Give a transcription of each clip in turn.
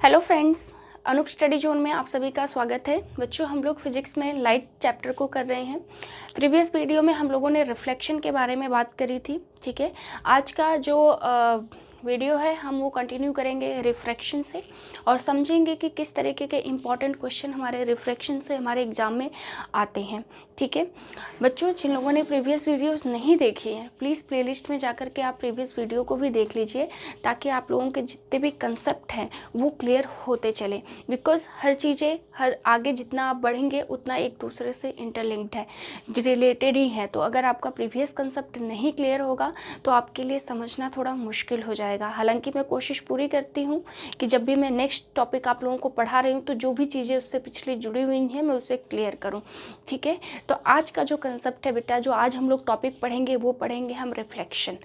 Hello friends, Anoop study zone में आप सभी का स्वागत है। बच्चों, हम लोग फिजिक्स में लाइट चैप्टर को कर रहे हैं। प्रीवियस वीडियो में हम लोगों ने रिफ्लेक्शन के बारे में बात करी थी। ठीक है, आज का जो वीडियो है हम वो कंटिन्यू करेंगे रिफ्रैक्शन से और समझेंगे कि किस तरीके के इम्पॉर्टेंट क्वेश्चन हमारे रिफ्रैक्शन से हमारे एग्ज़ाम में आते हैं। ठीक है बच्चों, जिन लोगों ने प्रीवियस वीडियोस नहीं देखी हैं प्लीज़ प्लेलिस्ट में जाकर के आप प्रीवियस वीडियो को भी देख लीजिए, ताकि आप लोगों के जितने भी कंसेप्ट हैं वो क्लियर होते चले। बिकॉज हर चीज़ें हर आगे जितना आप बढ़ेंगे उतना एक दूसरे से इंटरलिंक्ड है, रिलेटेड ही है। तो अगर आपका प्रीवियस कंसेप्ट नहीं क्लियर होगा तो आपके लिए समझना थोड़ा मुश्किल हो जाएगा। हालांकि मैं कोशिश पूरी करती हूँ कि जब भी मैं नेक्स्ट टॉपिक आप लोगों को पढ़ा रही हूँ तो जो भी चीज़ें उससे पिछली जुड़ी हुई हैं मैं उसे क्लियर करूँ। ठीक है, तो आज का जो कंसेप्ट है बेटा, जो आज हम लोग टॉपिक पढ़ेंगे वो पढ़ेंगे हम रिफ्रैक्शन।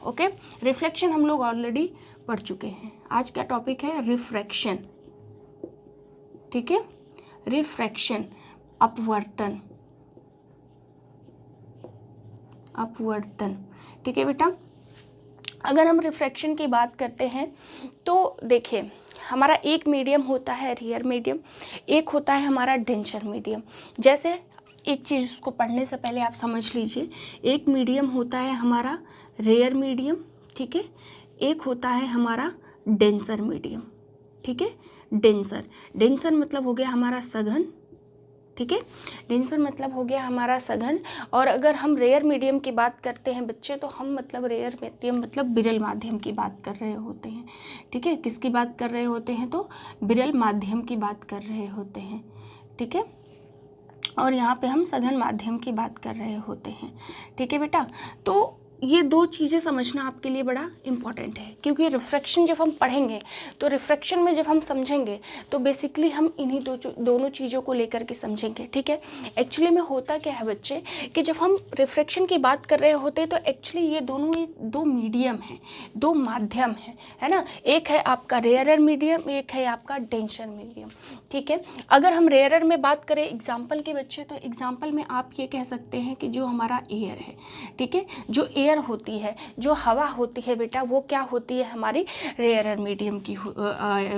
ओके, रिफ्लेक्शन हम लोग ऑलरेडी पढ़ चुके हैं। आज का टॉपिक है रिफ्रैक्शन। ठीक है, रिफ्रैक्शन, अपवर्तन। ठीक है बेटा, अगर हम रिफ्रैक्शन की बात करते हैं तो देखिए, हमारा एक मीडियम होता है रेयर मीडियम, एक होता है हमारा डेंसर मीडियम। जैसे एक चीज़ को पढ़ने से पहले आप समझ लीजिए, एक मीडियम होता है हमारा रेयर मीडियम, ठीक है, एक होता है हमारा डेंसर मीडियम। ठीक है, डेंसर मतलब हो गया हमारा सघन। ठीक है, डेंसर मतलब हो गया हमारा सघन। और अगर हम रेयर मीडियम की बात करते हैं बच्चे, तो हम मतलब रेयर मीडियम मतलब विरल माध्यम की बात कर रहे होते हैं। ठीक है, किसकी बात कर रहे होते हैं? तो विरल माध्यम की बात कर रहे होते हैं। ठीक है, और यहाँ पे हम सघन माध्यम की बात कर रहे होते हैं। ठीक है बेटा, तो ये दो चीज़ें समझना आपके लिए बड़ा इम्पॉर्टेंट है, क्योंकि रिफ्रैक्शन जब हम पढ़ेंगे तो रिफ्रैक्शन में जब हम समझेंगे तो बेसिकली हम इन्हीं दोनों चीज़ों को लेकर के समझेंगे। ठीक है, एक्चुअली में होता क्या है बच्चे कि जब हम रिफ्रैक्शन की बात कर रहे होते हैं तो एक्चुअली ये दोनों ही दो मीडियम हैं, दो माध्यम हैं, है ना। एक है आपका रेयरर मीडियम, एक है आपका डेंसर मीडियम। ठीक है, अगर हम रेयरर में बात करें एग्जाम्पल के बच्चे, तो एग्जाम्पल में आप ये कह सकते हैं कि जो हमारा एयर है, ठीक है, जो एयर होती है, जो हवा होती है बेटा, वो क्या होती है? हमारी रेयरर मीडियम की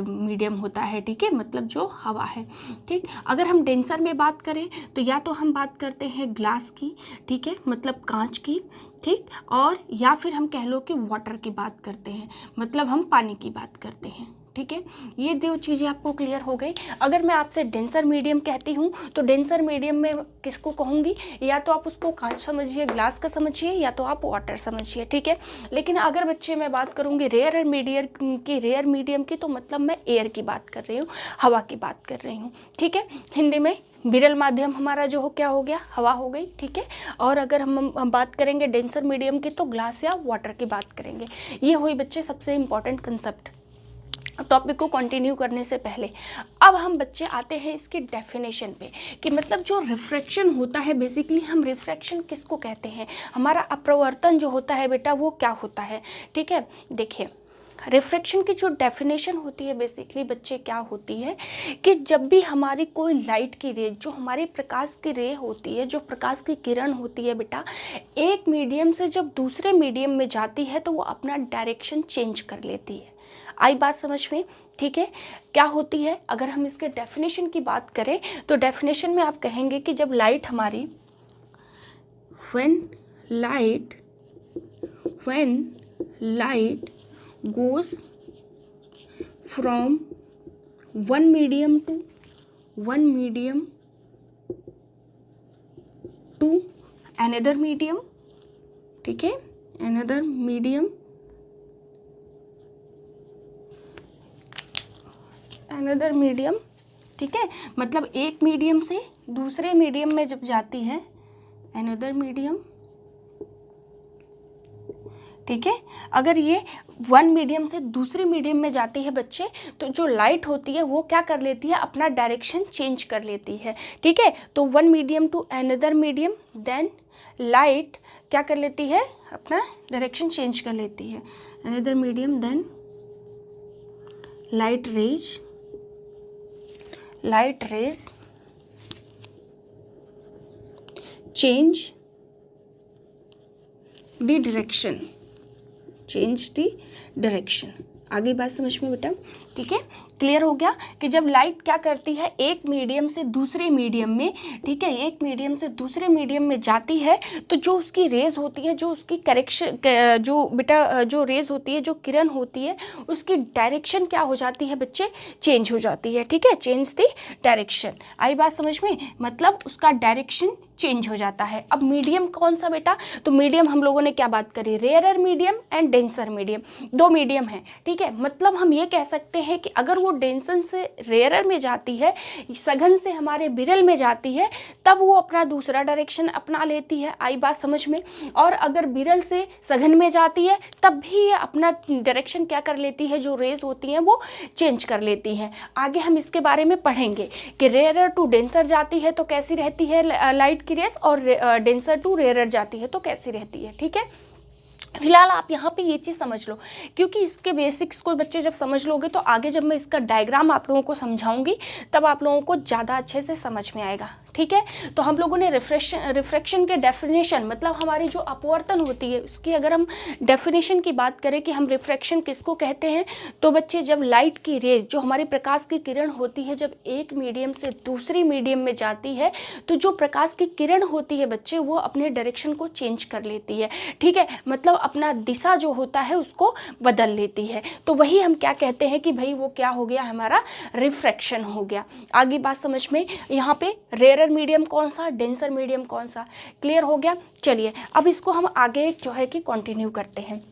मीडियम होता है। ठीक है, मतलब जो हवा है। ठीक, अगर हम डेंसर में बात करें तो या तो हम बात करते हैं ग्लास की, ठीक है, मतलब कांच की, ठीक, और या फिर हम कह लो कि वाटर की बात करते हैं, मतलब हम पानी की बात करते हैं। ठीक है, ये दो चीज़ें आपको क्लियर हो गई। अगर मैं आपसे डेंसर मीडियम कहती हूँ तो डेंसर मीडियम में किसको कहूँगी? या तो आप उसको कांच समझिए, ग्लास का समझिए, या तो आप वाटर समझिए। ठीक है, लेकिन अगर बच्चे मैं बात करूँगी रेयर मीडियम की, तो मतलब मैं एयर की बात कर रही हूँ, हवा की बात कर रही हूँ। ठीक है, हिंदी में विरल माध्यम हमारा जो हो क्या हो गया? हवा हो गई। ठीक है, और अगर हम बात करेंगे डेंसर मीडियम की तो ग्लास या वाटर की बात करेंगे। ये हुई बच्चे सबसे इम्पॉर्टेंट कंसेप्ट। टॉपिक को कंटिन्यू करने से पहले अब हम बच्चे आते हैं इसकी डेफिनेशन पे, कि मतलब जो रिफ्रैक्शन होता है, बेसिकली हम रिफ्रैक्शन किसको कहते हैं? हमारा अपवर्तन जो होता है बेटा वो क्या होता है? ठीक है, देखिए, रिफ्रैक्शन की जो डेफिनेशन होती है बेसिकली बच्चे क्या होती है कि जब भी हमारी कोई लाइट की रे, जो हमारी प्रकाश की रे होती है, जो प्रकाश की किरण होती है बेटा, एक मीडियम से जब दूसरे मीडियम में जाती है तो वो अपना डायरेक्शन चेंज कर लेती है। आई बात समझ में? ठीक है, क्या होती है? अगर हम इसके डेफिनेशन की बात करें तो डेफिनेशन में आप कहेंगे कि जब लाइट हमारी when light goes from one medium to another medium, ठीक है, another मीडियम, ठीक है, मतलब एक मीडियम से दूसरे मीडियम में जब जाती है, अनदर मीडियम। ठीक है, अगर ये वन मीडियम से दूसरे मीडियम में जाती है बच्चे, तो जो लाइट होती है वो क्या कर लेती है? अपना डायरेक्शन चेंज कर लेती है। ठीक है, तो one medium to another medium, then light क्या कर लेती है? अपना डायरेक्शन चेंज कर लेती है। Another medium, then light rays change the direction। आगे बात समझ में बेटा? ठीक है, क्लियर हो गया कि जब लाइट क्या करती है, एक मीडियम से दूसरे मीडियम में, ठीक है, एक मीडियम से दूसरे मीडियम में जाती है तो जो उसकी रेज होती है, जो उसकी करेक्शन, जो बेटा जो रेज होती है, जो किरण होती है, उसकी डायरेक्शन क्या हो जाती है बच्चे, चेंज हो जाती है। ठीक है, चेंज द डायरेक्शन। आई बात समझ में, मतलब उसका डायरेक्शन चेंज हो जाता है। अब मीडियम कौन सा बेटा, तो मीडियम हम लोगों ने क्या बात करी, rarer medium and denser medium, दो मीडियम है। ठीक है, मतलब हम ये कह सकते हैं कि अगर वो डेंसन से रेयरर में जाती है, सघन से हमारे विरल में जाती है, तब वो अपना दूसरा डायरेक्शन अपना लेती है। आई बात समझ में। और अगर विरल से सघन में जाती है तब भी ये अपना डायरेक्शन क्या कर लेती है, जो रेज होती हैं वो चेंज कर लेती हैं। आगे हम इसके बारे में पढ़ेंगे कि रेयरर टू डेंसर जाती है तो कैसी रहती है लाइट की रेस, और डेंसर टू रेयरर जाती है तो कैसी रहती है। ठीक है, फिलहाल आप यहाँ पे ये चीज़ समझ लो, क्योंकि इसके बेसिक्स को बच्चे जब समझ लोगे तो आगे जब मैं इसका डायग्राम आप लोगों को समझाऊंगी तब आप लोगों को ज़्यादा अच्छे से समझ में आएगा। ठीक है, तो हम लोगों ने रिफ्रैक्शन के डेफिनेशन, मतलब हमारी जो अपवर्तन होती है उसकी अगर हम डेफिनेशन की बात करें कि हम रिफ्रैक्शन किसको कहते हैं, तो बच्चे जब लाइट की रेज, जो हमारी प्रकाश की किरण होती है, जब एक मीडियम से दूसरी मीडियम में जाती है तो जो प्रकाश की किरण होती है बच्चे, वो अपने डायरेक्शन को चेंज कर लेती है। ठीक है, मतलब अपना दिशा जो होता है उसको बदल लेती है। तो वही हम क्या कहते हैं कि भाई वो क्या हो गया, हमारा रिफ्रैक्शन हो गया। आगे बात समझ में, यहाँ पे रेयरर मीडियम कौन सा, डेंसर मीडियम कौन सा, क्लियर हो गया। चलिए अब इसको हम आगे जो है कि कंटिन्यू करते हैं।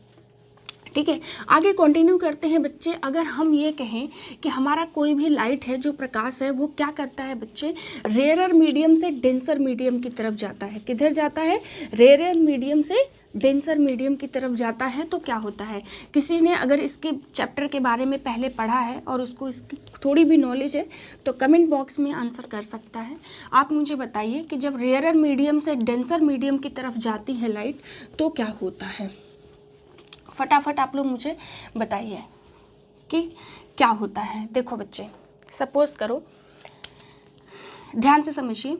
ठीक है, आगे कंटिन्यू करते हैं बच्चे। अगर हम ये कहें कि हमारा कोई भी लाइट है, जो प्रकाश है, वो क्या करता है बच्चे, रेयरर मीडियम से डेंसर मीडियम की तरफ जाता है। किधर जाता है, रेयरर मीडियम से डेंसर मीडियम की तरफ जाता है। तो क्या होता है, किसी ने अगर इसके चैप्टर के बारे में पहले पढ़ा है और उसको इसकी थोड़ी भी नॉलेज है तो कमेंट बॉक्स में आंसर कर सकता है। आप मुझे बताइए कि जब रेयरर मीडियम से डेंसर मीडियम की तरफ जाती है लाइट तो क्या होता है, फटाफट आप लोग मुझे बताइए कि क्या होता है। देखो बच्चे, सपोज करो, ध्यान से समझिए,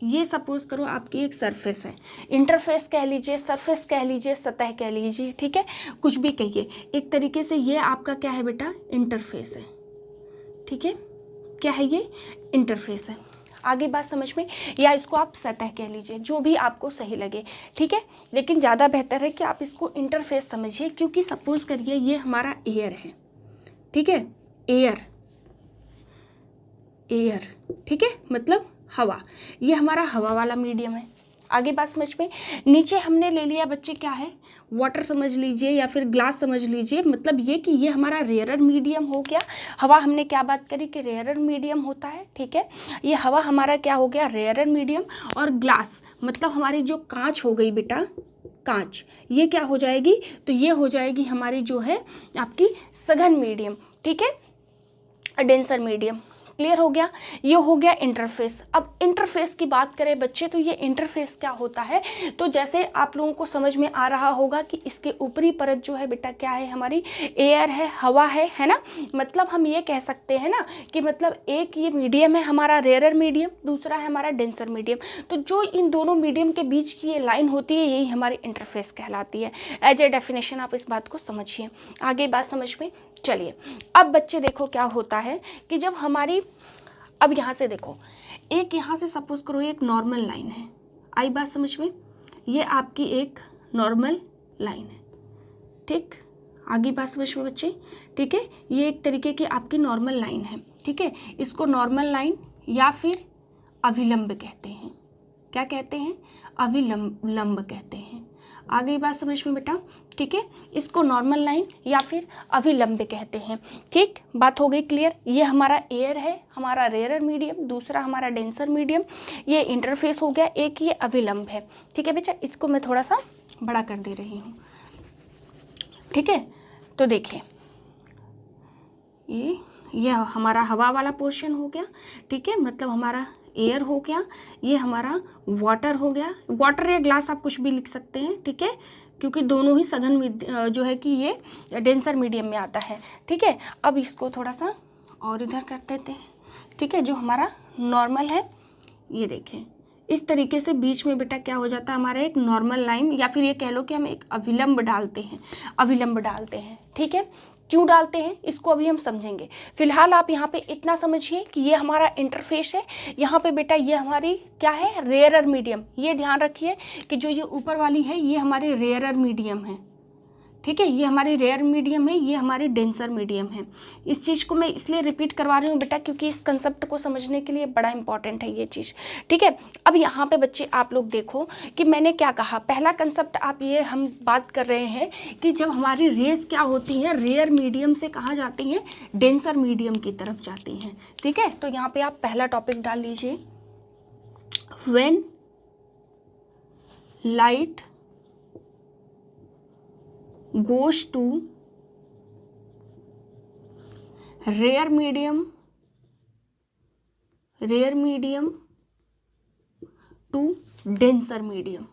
ये सपोज करो आपकी एक सरफेस है, इंटरफेस कह लीजिए, सरफेस कह लीजिए, सतह कह लीजिए, ठीक है, कुछ भी कहिए। एक तरीके से ये आपका क्या है बेटा, इंटरफेस है। ठीक है, क्या है ये, इंटरफेस है। आगे बात समझ में, या इसको आप सतह कह लीजिए, जो भी आपको सही लगे। ठीक है, लेकिन ज़्यादा बेहतर है कि आप इसको इंटरफेस समझिए, क्योंकि सपोज करिए ये हमारा एयर है। ठीक है, एयर, ठीक है, मतलब हवा, ये हमारा हवा वाला मीडियम है। आगे बात समझ में, नीचे हमने ले लिया बच्चे क्या है, वाटर समझ लीजिए या फिर ग्लास समझ लीजिए, मतलब ये कि ये हमारा रेयरर मीडियम हो गया। हवा हमने क्या बात करी कि रेयरर मीडियम होता है। ठीक है, ये हवा हमारा क्या हो गया, रेयरर मीडियम। और ग्लास मतलब हमारी जो कांच हो गई बेटा, कांच, ये क्या हो जाएगी, तो ये हो जाएगी हमारी जो है आपकी सघन मीडियम। ठीक है, डेंसर मीडियम। क्लियर हो गया, ये हो गया इंटरफेस। अब इंटरफेस की बात करें बच्चे, तो ये इंटरफेस क्या होता है, तो जैसे आप लोगों को समझ में आ रहा होगा कि इसके ऊपरी परत जो है बेटा क्या है, हमारी एयर है, हवा है ना। मतलब हम ये कह सकते हैं ना कि मतलब एक ये मीडियम है हमारा रेयरर मीडियम, दूसरा है हमारा डेंसर मीडियम। तो जो इन दोनों मीडियम के बीच की ये लाइन होती है, यही हमारी इंटरफेस कहलाती है। एज ए डेफिनेशन आप इस बात को समझिए। आगे बात समझ में, चलिए अब बच्चे देखो क्या होता है कि जब हमारी, अब यहाँ से देखो, एक यहाँ से सपोज करो एक नॉर्मल लाइन है। आई बात समझ में, ये आपकी एक नॉर्मल लाइन है। ठीक, आगे बात समझ में बच्चे, ठीक है, ये एक तरीके की आपकी नॉर्मल लाइन है। ठीक है, इसको नॉर्मल लाइन या फिर अभिलंब कहते हैं। क्या कहते हैं, अभिलंब कहते हैं। आगे बात समझ में बेटा, ठीक है, इसको नॉर्मल लाइन या फिर अभिलंब कहते हैं। ठीक, बात हो गई क्लियर। ये हमारा एयर है, हमारा रेयरर मीडियम, दूसरा हमारा डेंसर मीडियम, ये इंटरफेस हो गया, एक ये अभिलंब है। ठीक है बेटा, इसको मैं थोड़ा सा बड़ा कर दे रही हूँ। ठीक है, तो देखिए ये हमारा हवा वाला पोर्शन हो गया। ठीक है, मतलब हमारा एयर हो गया, ये हमारा वाटर हो गया। वाटर या ग्लास आप कुछ भी लिख सकते हैं। ठीक है, क्योंकि दोनों ही सघन जो है कि ये डेंसर मीडियम में आता है। ठीक है, अब इसको थोड़ा सा और इधर कर देते हैं। ठीक है, जो हमारा नॉर्मल है, ये देखें इस तरीके से बीच में बेटा क्या हो जाता है, हमारा एक नॉर्मल लाइन, या फिर ये कह लो कि हम एक अभिलंब डालते हैं। ठीक है, क्यों डालते हैं इसको अभी हम समझेंगे। फिलहाल आप यहाँ पे इतना समझिए कि ये हमारा इंटरफेस है, यहाँ पे बेटा ये हमारी क्या है, रेयरर मीडियम। ये ध्यान रखिए कि जो ये ऊपर वाली है ये हमारी रेयरर मीडियम है, ठीक है, ये हमारी रेयर मीडियम है, ये हमारी डेंसर मीडियम है। इस चीज़ को मैं इसलिए रिपीट करवा रही हूँ बेटा क्योंकि इस कंसेप्ट को समझने के लिए बड़ा इंपॉर्टेंट है ये चीज़, ठीक है। अब यहाँ पे बच्चे आप लोग देखो कि मैंने क्या कहा, पहला कंसेप्ट आप ये हम बात कर रहे हैं कि जब हमारी रेस क्या होती हैं, रेयर मीडियम से कहाँ जाती हैं, डेंसर मीडियम की तरफ जाती हैं, ठीक है। तो यहाँ पर आप पहला टॉपिक डाल लीजिए, when light goes to rare medium to denser medium,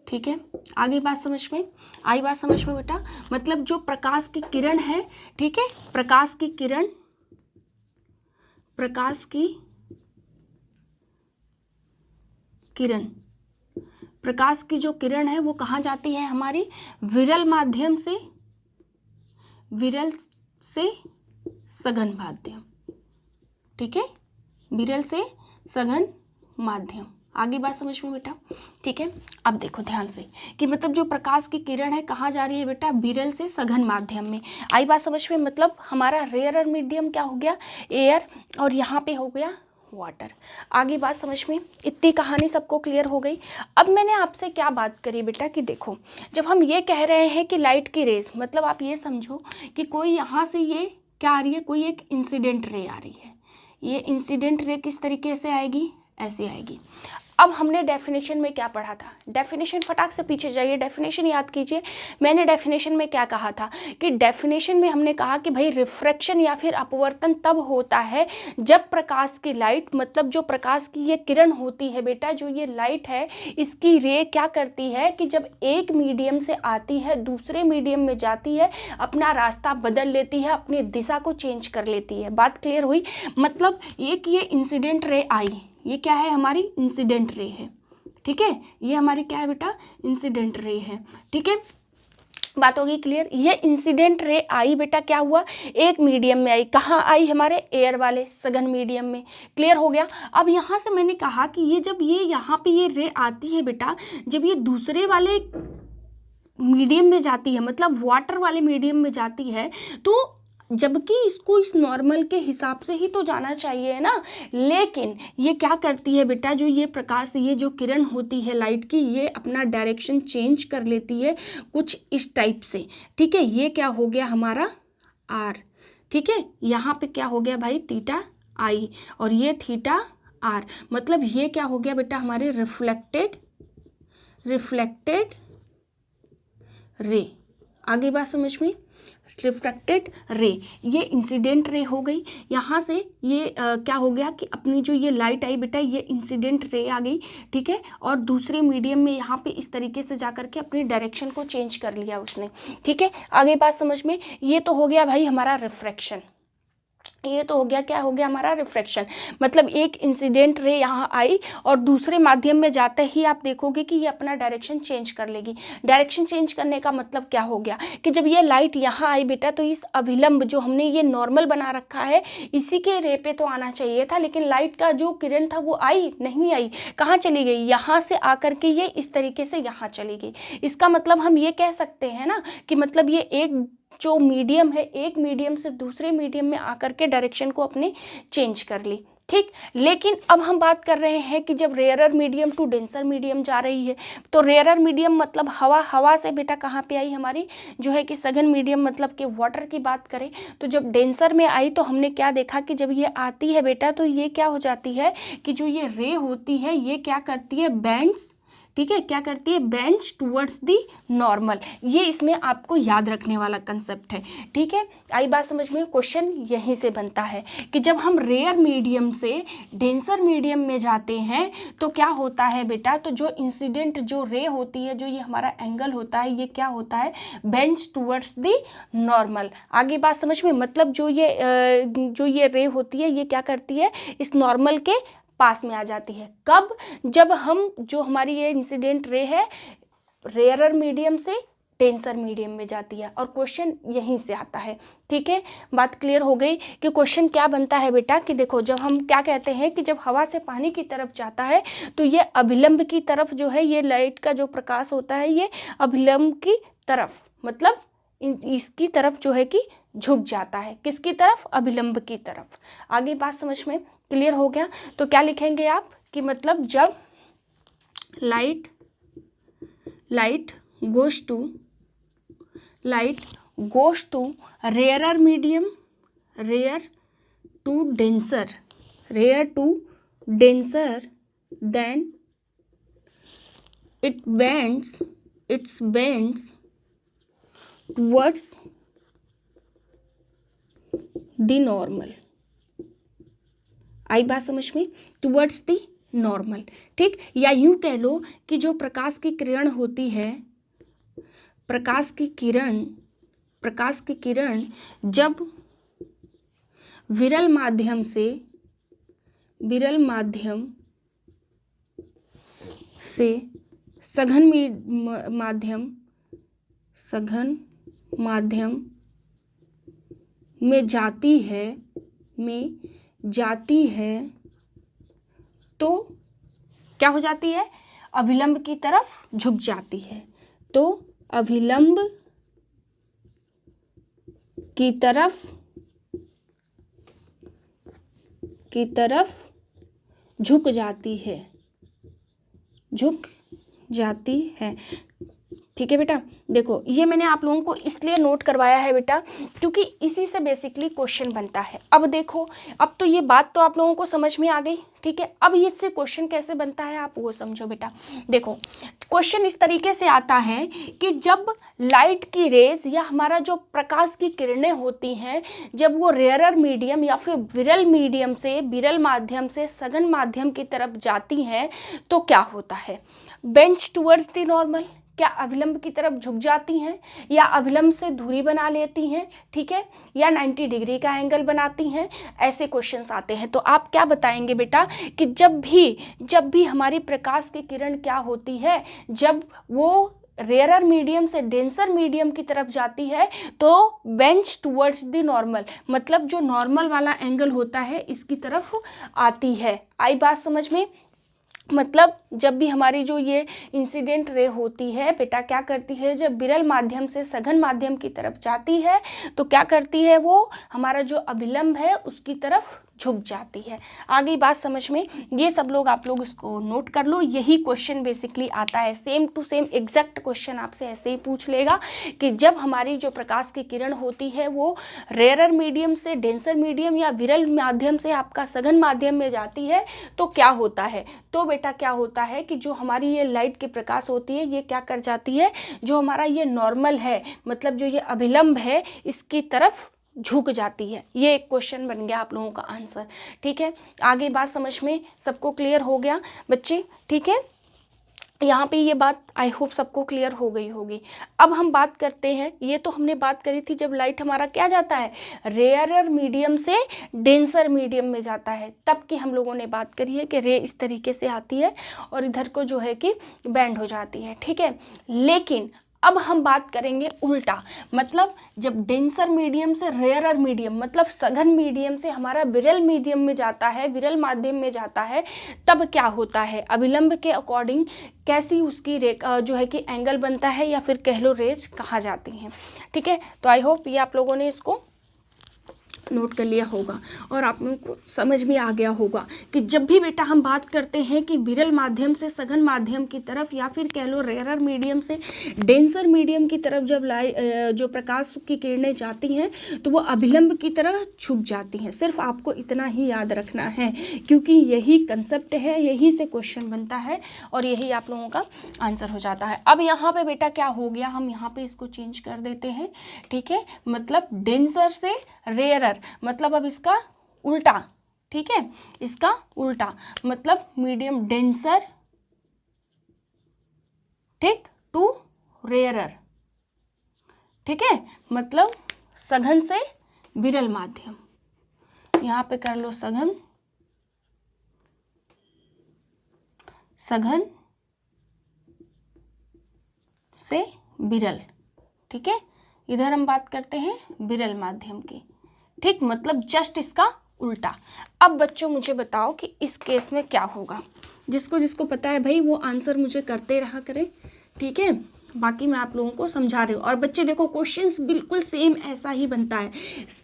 ठीक है। आगे बात समझ में आई, बात समझ में बेटा, मतलब जो प्रकाश की किरण है, ठीक है, प्रकाश की जो किरण है वो कहाँ जाती है, हमारी विरल माध्यम से, विरल से सघन माध्यम, ठीक है, विरल से सघन माध्यम। आगे बात समझ में बेटा, ठीक है। अब देखो ध्यान से कि मतलब जो प्रकाश की किरण है कहाँ जा रही है बेटा, विरल से सघन माध्यम में। आई बात समझ में, मतलब हमारा रेयरर मीडियम क्या हो गया, एयर, और यहाँ पे हो गया वाटर। आगे बात समझ में, इतनी कहानी सबको क्लियर हो गई। अब मैंने आपसे क्या बात करी बेटा कि देखो जब हम ये कह रहे हैं कि लाइट की रेज, मतलब आप ये समझो कि कोई यहाँ से ये क्या आ रही है, कोई एक इंसिडेंट रे आ रही है। ये इंसिडेंट रे किस तरीके से आएगी, ऐसे आएगी। अब हमने डेफिनेशन में क्या पढ़ा था, डेफिनेशन फटाक से पीछे जाइए, डेफिनेशन याद कीजिए। मैंने डेफिनेशन में क्या कहा था कि डेफिनेशन में हमने कहा कि भाई रिफ्रैक्शन या फिर अपवर्तन तब होता है जब प्रकाश की लाइट, मतलब जो प्रकाश की ये किरण होती है बेटा, जो ये लाइट है इसकी रे क्या करती है कि जब एक मीडियम से आती है दूसरे मीडियम में जाती है, अपना रास्ता बदल लेती है, अपनी दिशा को चेंज कर लेती है। बात क्लियर हुई। मतलब एक ये इंसिडेंट रे आई, ये क्या है, हमारी इंसिडेंट रे है, ठीक है, ये हमारी क्या है बेटा, इंसिडेंट रे है, ठीक है। बात होगी क्लियर। ये इंसिडेंट रे आई बेटा, क्या हुआ, एक मीडियम में आई, कहाँ आई, हमारे एयर वाले सघन मीडियम में। क्लियर हो गया। अब यहाँ से मैंने कहा कि ये जब ये यहाँ पे ये रे आती है बेटा, जब ये दूसरे वाले मीडियम में जाती है, मतलब वाटर वाले मीडियम में जाती है, तो जबकि इसको इस नॉर्मल के हिसाब से ही तो जाना चाहिए ना, लेकिन ये क्या करती है बेटा, जो ये प्रकाश, ये जो किरण होती है लाइट की, ये अपना डायरेक्शन चेंज कर लेती है कुछ इस टाइप से, ठीक है। ये क्या हो गया हमारा आर, ठीक है, यहाँ पे क्या हो गया भाई थीटा आई, और ये थीटा आर, मतलब ये क्या हो गया बेटा, हमारे रिफ्लेक्टेड रे। आगे बात समझ में, रिफ्रैक्टेड रे, ये इंसिडेंट रे हो गई। यहाँ से ये क्या हो गया कि अपनी जो ये लाइट आई बेटा, ये इंसिडेंट रे आ गई, ठीक है, और दूसरे मीडियम में यहाँ पे इस तरीके से जा करके अपनी डायरेक्शन को चेंज कर लिया उसने, ठीक है। आगे बात समझ में, ये तो हो गया भाई हमारा रिफ्रैक्शन, ये तो हो गया, क्या हो गया हमारा रिफ्रैक्शन। मतलब एक इंसिडेंट रे यहाँ आई और दूसरे माध्यम में जाते ही आप देखोगे कि ये अपना डायरेक्शन चेंज कर लेगी। डायरेक्शन चेंज करने का मतलब क्या हो गया कि जब ये लाइट यहाँ आई बेटा, तो इस अभिलंब जो हमने ये नॉर्मल बना रखा है, इसी के रे पे तो आना चाहिए था, लेकिन लाइट का जो किरण था वो आई नहीं आई, कहाँ चली गई, यहाँ से आकर के ये इस तरीके से यहाँ चली गई। इसका मतलब हम ये कह सकते हैं ना कि मतलब ये एक जो मीडियम है, एक मीडियम से दूसरे मीडियम में आकर के डायरेक्शन को अपने चेंज कर ली, ठीक। लेकिन अब हम बात कर रहे हैं कि जब rarer medium to denser medium जा रही है, तो रेयरर मीडियम मतलब हवा, हवा से बेटा कहाँ पे आई हमारी जो है कि सघन मीडियम, मतलब कि वाटर की बात करें तो जब डेंसर में आई तो हमने क्या देखा कि जब ये आती है बेटा, तो ये क्या हो जाती है कि जो ये रे होती है ये क्या करती है, बेंड्स, ठीक है, क्या करती है, बेंड्स टुवर्ड्स दी नॉर्मल। ये इसमें आपको याद रखने वाला कंसेप्ट है, ठीक है। आई बात समझ में। क्वेश्चन यहीं से बनता है कि जब हम रेयर मीडियम से डेंसर मीडियम में जाते हैं तो क्या होता है बेटा, तो जो इंसिडेंट जो रे होती है, जो ये हमारा एंगल होता है, ये क्या होता है, बेंड्स टुवर्ड्स दी नॉर्मल। आगे बात समझ में, मतलब जो ये रे होती है ये क्या करती है, इस नॉर्मल के पास में आ जाती है। कब, जब हम जो हमारी ये इंसिडेंट रे है रेयरर मीडियम से डेंसर मीडियम में जाती है, और क्वेश्चन यहीं से आता है। ठीक है, बात क्लियर हो गई कि क्वेश्चन क्या बनता है बेटा, कि देखो जब हम क्या कहते हैं कि जब हवा से पानी की तरफ जाता है तो ये अभिलंब की तरफ जो है, ये लाइट का जो प्रकाश होता है ये अभिलंब की तरफ, मतलब इसकी तरफ जो है कि झुक जाता है। किसकी तरफ? अभिलंब की तरफ। आगे बात समझ में क्लियर हो गया? तो क्या लिखेंगे आप कि मतलब जब light goes to rarer medium, rare to denser, then it bends towards the normal। आई बात समझ में? Towards the normal. ठीक, या यूं कह लो कि जो प्रकाश की किरण होती है, प्रकाश की किरण जब विरल माध्यम से सघन माध्यम में जाती है तो क्या हो जाती है? अभिलंब की तरफ झुक जाती है। तो अभिलंब की तरफ झुक जाती है। ठीक है बेटा, देखो ये मैंने आप लोगों को इसलिए नोट करवाया है बेटा क्योंकि इसी से बेसिकली क्वेश्चन बनता है। अब देखो, अब तो ये बात तो आप लोगों को समझ में आ गई। ठीक है, अब इससे क्वेश्चन कैसे बनता है आप वो समझो बेटा। देखो क्वेश्चन इस तरीके से आता है कि जब लाइट की रेज या हमारा जो प्रकाश की किरणें होती हैं, जब वो रेयरर मीडियम या फिर विरल माध्यम से सघन माध्यम की तरफ जाती हैं तो क्या होता है? बेंड्स टुवर्ड्स द नॉर्मल, क्या अभिलंब की तरफ झुक जाती हैं या अभिलंब से दूरी बना लेती हैं, ठीक है, या 90 डिग्री का एंगल बनाती हैं, ऐसे क्वेश्चंस आते हैं। तो आप क्या बताएंगे बेटा कि जब भी हमारी प्रकाश की किरण क्या होती है, जब वो रेयरर मीडियम से डेंसर मीडियम की तरफ जाती है तो बेंड्स टुवर्ड्स द नॉर्मल, मतलब जो नॉर्मल वाला एंगल होता है इसकी तरफ आती है। आई बात समझ में? मतलब जब भी हमारी जो ये इंसिडेंट रे होती है बेटा, क्या करती है, जब विरल माध्यम से सघन माध्यम की तरफ जाती है तो क्या करती है, वो हमारा जो अभिलंब है उसकी तरफ झुक जाती है। आगे बात समझ में? ये सब लोग आप लोग इसको नोट कर लो, यही क्वेश्चन बेसिकली आता है। Same to same exact question आपसे ऐसे ही पूछ लेगा कि जब हमारी जो प्रकाश की किरण होती है वो रेयरर मीडियम से डेंसर मीडियम या विरल माध्यम से आपका सघन माध्यम में जाती है तो क्या होता है। तो बेटा क्या होता है कि जो हमारी ये लाइट की प्रकाश होती है ये क्या कर जाती है, जो हमारा ये नॉर्मल है, मतलब जो ये अभिलंब है इसकी तरफ झुक जाती है। ये एक क्वेश्चन बन गया आप लोगों का आंसर। ठीक है, आगे बात समझ में सबको क्लियर हो गया बच्चे? ठीक है, यहाँ पे ये बात आई होप सबको क्लियर हो गई होगी। अब हम बात करते हैं, ये तो हमने बात करी थी जब लाइट हमारा क्या जाता है, रेयरर मीडियम से डेंसर मीडियम में जाता है, तब की हम लोगों ने बात करी है कि रे इस तरीके से आती है और इधर को जो है कि बैंड हो जाती है। ठीक है, लेकिन अब हम बात करेंगे उल्टा, मतलब जब डेंसर मीडियम से रेयरर मीडियम, मतलब सघन मीडियम से हमारा विरल मीडियम में जाता है, विरल माध्यम में जाता है, तब क्या होता है, अभिलंब के अकॉर्डिंग कैसी उसकी जो है कि एंगल बनता है या फिर कह लो रेज कहा जाती हैं। ठीक है, तो आई होप ये आप लोगों ने इसको नोट कर लिया होगा और आप लोगों को समझ में आ गया होगा कि जब भी बेटा हम बात करते हैं कि विरल माध्यम से सघन माध्यम की तरफ या फिर कह लो रेयरर मीडियम से डेंसर मीडियम की तरफ जब जो प्रकाश की किरणें जाती हैं तो वो अभिलंब की तरह झुक जाती हैं। सिर्फ आपको इतना ही याद रखना है क्योंकि यही कंसेप्ट है, यही से क्वेश्चन बनता है और यही आप लोगों का आंसर हो जाता है। अब यहाँ पे बेटा क्या हो गया, हम यहाँ पे इसको चेंज कर देते हैं। ठीक है, मतलब डेंसर से रेयरर, मतलब अब इसका उल्टा। ठीक है, इसका उल्टा मतलब मीडियम डेंसर, ठीक, टू रेयरर। ठीक है, मतलब सघन से विरल माध्यम, यहां पे कर लो सघन से विरल, ठीक है। इधर हम बात करते हैं विरल माध्यम की, ठीक, मतलब जस्ट इसका उल्टा। अब बच्चों मुझे बताओ कि इस केस में क्या होगा। जिसको जिसको पता है भाई वो आंसर मुझे करते रहा करे, ठीक है। बाकी मैं आप लोगों को समझा रही हूँ। और बच्चे देखो क्वेश्चंस बिल्कुल सेम ऐसा ही बनता है।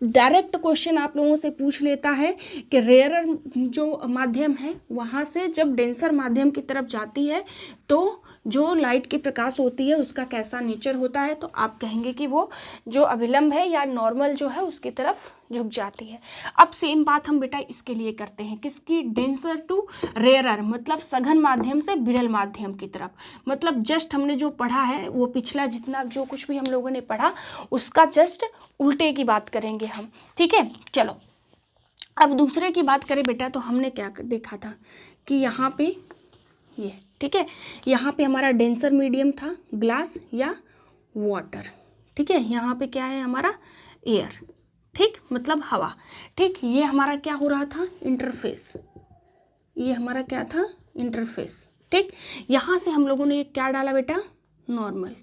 डायरेक्ट क्वेश्चन आप लोगों से पूछ लेता है कि रेयरर जो माध्यम है वहाँ से जब डेंसर माध्यम की तरफ जाती है तो जो लाइट की प्रकाश होती है उसका कैसा नेचर होता है, तो आप कहेंगे कि वो जो अभिलंब है या नॉर्मल जो है उसकी तरफ झुक जाती है। अब सेम बात हम बेटा इसके लिए करते हैं, किसकी, डेंसर टू रेयरर, मतलब सघन माध्यम से विरल माध्यम की तरफ। मतलब जस्ट हमने जो पढ़ा है वो पिछला जितना जो कुछ भी हम लोगों ने पढ़ा उसका जस्ट उल्टे की बात करेंगे हम, ठीक है। चलो अब दूसरे की बात करें बेटा, तो हमने क्या देखा था कि यहाँ पे ये, ठीक है, यहाँ पे हमारा डेंसर मीडियम था, ग्लास या वाटर, ठीक है। यहाँ पे क्या है हमारा, एयर, ठीक, मतलब हवा, ठीक। ये हमारा क्या हो रहा था, इंटरफेस, ये हमारा क्या था, इंटरफेस, ठीक। यहाँ से हम लोगों ने क्या डाला बेटा, नॉर्मल,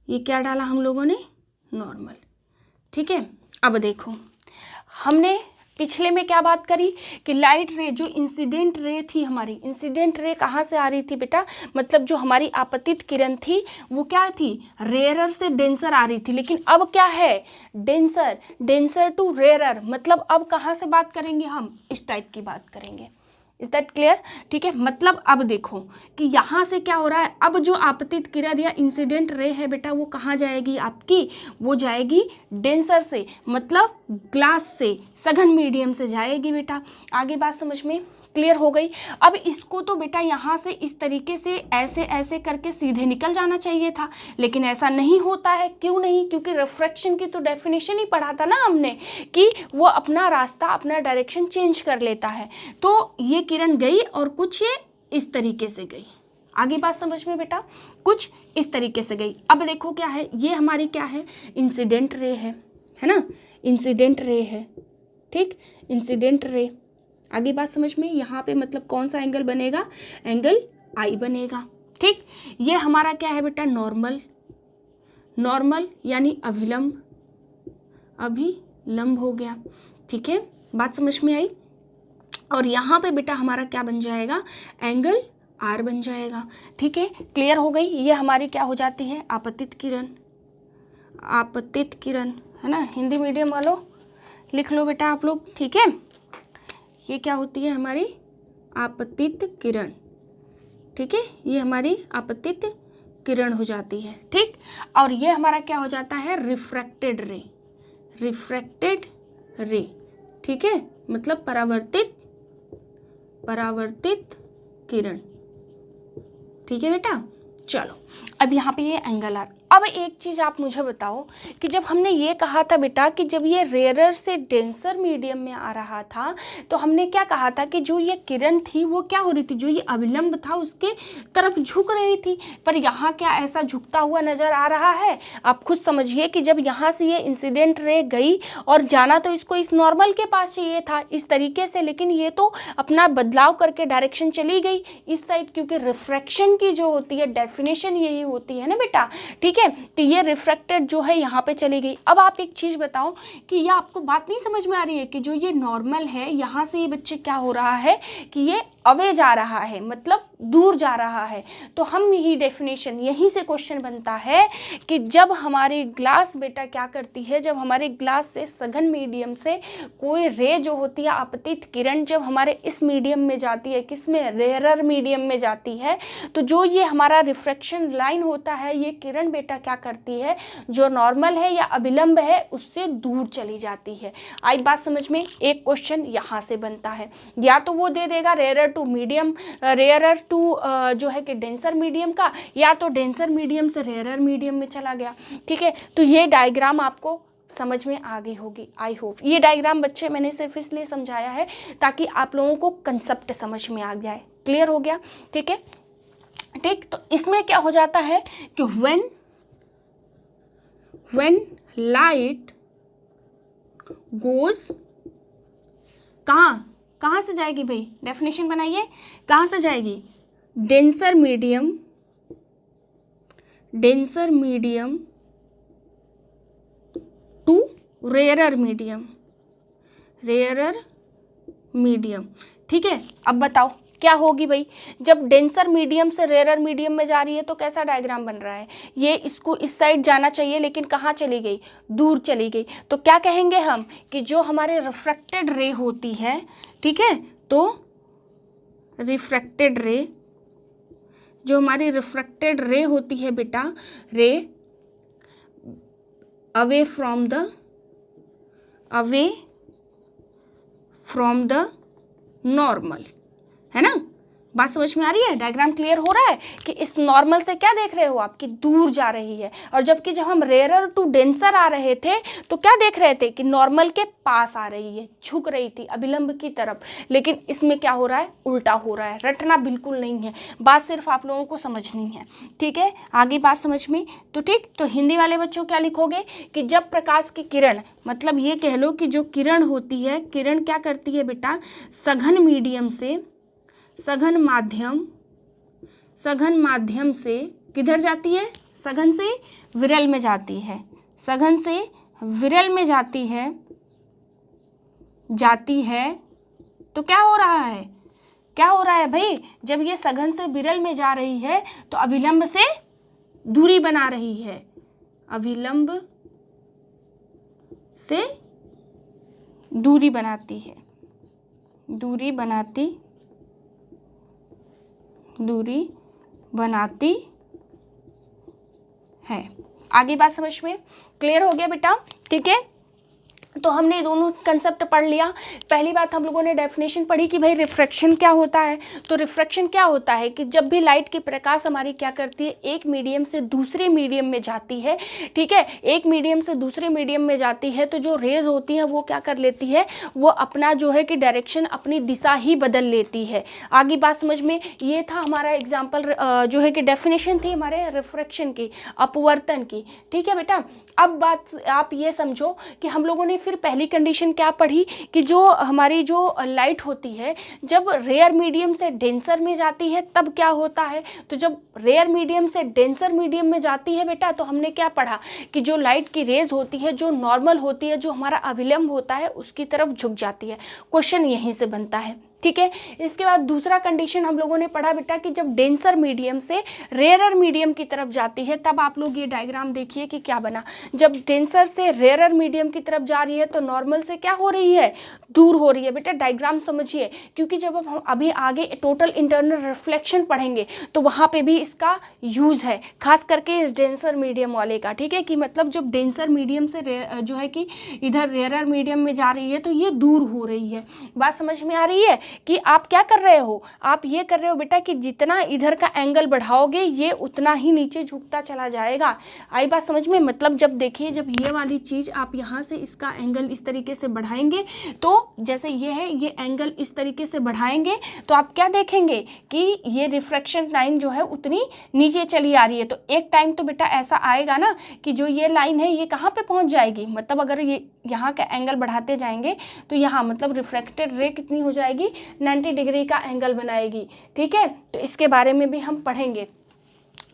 ये क्या डाला हम लोगों ने, नॉर्मल, ठीक है। अब देखो हमने पिछले में क्या बात करी कि लाइट रे जो इंसिडेंट रे थी हमारी, इंसिडेंट रे कहाँ से आ रही थी बेटा, मतलब जो हमारी आपतित किरण थी वो क्या थी, रेयरर से डेंसर आ रही थी। लेकिन अब क्या है, डेंसर, डेंसर टू रेयरर, मतलब अब कहाँ से बात करेंगे हम, इस टाइप की बात करेंगे। इज दैट क्लियर, ठीक है। मतलब अब देखो कि यहाँ से क्या हो रहा है, अब जो आपतित किरण या इंसिडेंट रे है बेटा वो कहाँ जाएगी आपकी, वो जाएगी डेंसर से, मतलब ग्लास से, सघन मीडियम से जाएगी बेटा। आगे बात समझ में क्लियर हो गई। अब इसको तो बेटा यहाँ से इस तरीके से ऐसे ऐसे करके सीधे निकल जाना चाहिए था, लेकिन ऐसा नहीं होता है। क्यों नहीं, क्योंकि रिफ्रैक्शन की तो डेफिनेशन ही पढ़ा था ना हमने कि वो अपना रास्ता, अपना डायरेक्शन चेंज कर लेता है। तो ये किरण गई और कुछ ये इस तरीके से गई। आगे बात समझ में बेटा, कुछ इस तरीके से गई। अब देखो क्या है, ये हमारी क्या है, इंसिडेंट रे है ना, इंसिडेंट रे है, ठीक, इंसिडेंट रे। आगे बात समझ में, यहाँ पे मतलब कौन सा एंगल बनेगा, एंगल आई बनेगा, ठीक। ये हमारा क्या है बेटा, नॉर्मल, नॉर्मल यानी अभिलंब, अभिलंब हो गया, ठीक है, बात समझ में आई। और यहाँ पे बेटा हमारा क्या बन जाएगा, एंगल आर बन जाएगा, ठीक है, क्लियर हो गई। ये हमारी क्या हो जाती है, आपतित किरण, आपतित किरण, है ना। हिंदी मीडियम वालों लिख लो बेटा आप लोग, ठीक है। ये क्या होती है हमारी, आपतित किरण, ठीक है, ये हमारी आपतित किरण हो जाती है, ठीक। और ये हमारा क्या हो जाता है, रिफ्रैक्टेड रे, रिफ्रैक्टेड रे, ठीक है, मतलब परावर्तित, परावर्तित किरण, ठीक है बेटा। चलो अब यहाँ पे ये एंगल आर। अब एक चीज़ आप मुझे बताओ कि जब हमने ये कहा था बेटा कि जब ये रेयरर से डेंसर मीडियम में आ रहा था तो हमने क्या कहा था कि जो ये किरण थी वो क्या हो रही थी, जो ये अभिलंब था उसके तरफ झुक रही थी। पर यहाँ क्या ऐसा झुकता हुआ नज़र आ रहा है, आप खुद समझिए कि जब यहाँ से ये इंसिडेंट रे गई और जाना तो इसको इस नॉर्मल के पास चाहिए था इस तरीके से, लेकिन ये तो अपना बदलाव करके डायरेक्शन चली गई इस साइड, क्योंकि रिफ्रैक्शन की जो होती है डेफिनेशन यही होती है ना बेटा, ठीक है। तो ये रिफ्रैक्टेड जो है यहाँ पे चली गई। अब आप एक चीज़ बताओ कि ये आपको बात नहीं समझ में आ रही है कि जो ये नॉर्मल है यहाँ से ये बच्चे क्या हो रहा है कि ये अवे जा रहा है, मतलब दूर जा रहा है। तो हम यही डेफिनेशन, यहीं से क्वेश्चन बनता है कि जब हमारी ग्लास बेटा क्या करती है, जब हमारे ग्लास से सघन मीडियम से कोई रे जो होती है आपतित किरण जब हमारे इस मीडियम में जाती है, किस में, रेयरर मीडियम में जाती है, तो जो ये हमारा रिफ्रैक्शन लाइन होता है ये किरण बेटा क्या करती है, जो नॉर्मल है या अभिलंब है उससे दूर चली जाती है। आई बात समझ में। एक क्वेश्चन यहाँ से बनता है, या तो वो दे देगा rarer to medium, rarer to जो है कि डेंसर मीडियम का, या तो डेंसर मीडियम से रेयरर मीडियम में चला गया, ठीक है। तो ये डायग्राम आपको समझ में आ गई होगी, आई होप। ये डायग्राम बच्चे मैंने सिर्फ इसलिए समझाया है ताकि आप लोगों को कंसेप्ट समझ में आ जाए, क्लियर हो गया, ठीक है, ठीक। तो इसमें क्या हो जाता है कि when light goes, कहाँ से जाएगी भाई, डेफिनेशन बनाइए, कहाँ से जाएगी, denser medium denser medium to rarer medium, rarer medium. ठीक है, अब बताओ क्या होगी भाई, जब डेंसर मीडियम से रेयरर मीडियम में जा रही है तो कैसा डायग्राम बन रहा है, ये इसको इस साइड जाना चाहिए लेकिन कहाँ चली गई, दूर चली गई। तो क्या कहेंगे हम कि जो हमारे रिफ्रैक्टेड रे होती है, ठीक है, तो रिफ्रैक्टेड रे, जो हमारी रिफ्रैक्टेड रे होती है बेटा, रे अवे फ्रॉम द नॉर्मल, है ना। बात समझ में आ रही है, डायग्राम क्लियर हो रहा है कि इस नॉर्मल से क्या देख रहे हो आप कि दूर जा रही है, और जबकि जब हम रेयरर टू डेंसर आ रहे थे तो क्या देख रहे थे कि नॉर्मल के पास आ रही है, झुक रही थी अभिलंब की तरफ, लेकिन इसमें क्या हो रहा है, उल्टा हो रहा है। रटना बिल्कुल नहीं है, बात सिर्फ आप लोगों को समझनी है, ठीक है। आगे बात समझ में, तो ठीक, तो हिंदी वाले बच्चों क्या लिखोगे कि जब प्रकाश की किरण, मतलब ये कह लो कि जो किरण होती है, किरण क्या करती है बेटा, सघन मीडियम से, सघन माध्यम से किधर जाती है, सघन से विरल में जाती है, सघन से विरल में जाती है। तो क्या हो रहा है भाई, जब ये सघन से विरल में जा रही है तो अभिलंब से दूरी बना रही है, अभिलंब से दूरी बनाती है, दूरी बनाती है। आगे बात समझ में क्लियर हो गया बेटा, ठीक है। तो हमने दोनों कंसेप्ट पढ़ लिया। पहली बात हम लोगों ने डेफिनेशन पढ़ी कि भाई रिफ्रैक्शन क्या होता है। तो रिफ्रैक्शन क्या होता है कि जब भी लाइट की प्रकाश हमारी क्या करती है, एक मीडियम से दूसरे मीडियम में जाती है, ठीक है, एक मीडियम से दूसरे मीडियम में जाती है, तो जो रेज होती हैं वो क्या कर लेती है, वो अपना जो है कि डायरेक्शन, अपनी दिशा ही बदल लेती है। आगे बात समझ में, ये था हमारा एग्जाम्पल जो है कि डेफिनेशन थी हमारे रिफ्रैक्शन की, अपवर्तन की, ठीक है बेटा। अब बात आप ये समझो कि हम लोगों ने फिर पहली कंडीशन क्या पढ़ी कि जो हमारी जो लाइट होती है जब रेयर मीडियम से डेंसर में जाती है तब क्या होता है। तो जब रेयर मीडियम से डेंसर मीडियम में जाती है बेटा, तो हमने क्या पढ़ा कि जो लाइट की रेज होती है, जो नॉर्मल होती है, जो हमारा अभिलंब होता है, उसकी तरफ झुक जाती है। क्वेश्चन यहीं से बनता है, ठीक है। इसके बाद दूसरा कंडीशन हम लोगों ने पढ़ा बेटा कि जब डेंसर मीडियम से रेयरर मीडियम की तरफ जाती है, तब आप लोग ये डायग्राम देखिए कि क्या बना। जब डेंसर से रेयरर मीडियम की तरफ जा रही है तो नॉर्मल से क्या हो रही है, दूर हो रही है। बेटा डायग्राम समझिए, क्योंकि जब हम अभी आगे टोटल इंटरनल रिफ्लेक्शन पढ़ेंगे तो वहाँ पे भी इसका यूज है, खास करके इस डेंसर मीडियम वाले का, ठीक है। कि मतलब जब डेंसर मीडियम से जो है कि इधर रेयरर मीडियम में जा रही है तो ये दूर हो रही है। बात समझ में आ रही है कि आप क्या कर रहे हो, आप ये कर रहे हो बेटा कि जितना इधर का एंगल बढ़ाओगे ये उतना ही नीचे झुकता चला जाएगा। आई बात समझ में। मतलब जब देखिए, जब ये वाली चीज़ आप यहाँ से इसका एंगल इस तरीके से बढ़ाएंगे, तो जैसे ये है, ये एंगल इस तरीके से बढ़ाएंगे तो आप क्या देखेंगे कि ये रिफ्रैक्शन लाइन जो है उतनी नीचे चली आ रही है। तो एक टाइम तो बेटा ऐसा आएगा ना कि जो ये लाइन है ये कहाँ पे पहुँच जाएगी, मतलब अगर ये यहाँ का एंगल बढ़ाते जाएंगे तो यहाँ मतलब रिफ्रैक्टेड रे कितनी हो जाएगी, 90 डिग्री का एंगल बनाएगी, ठीक है। तो इसके बारे में भी हम पढ़ेंगे,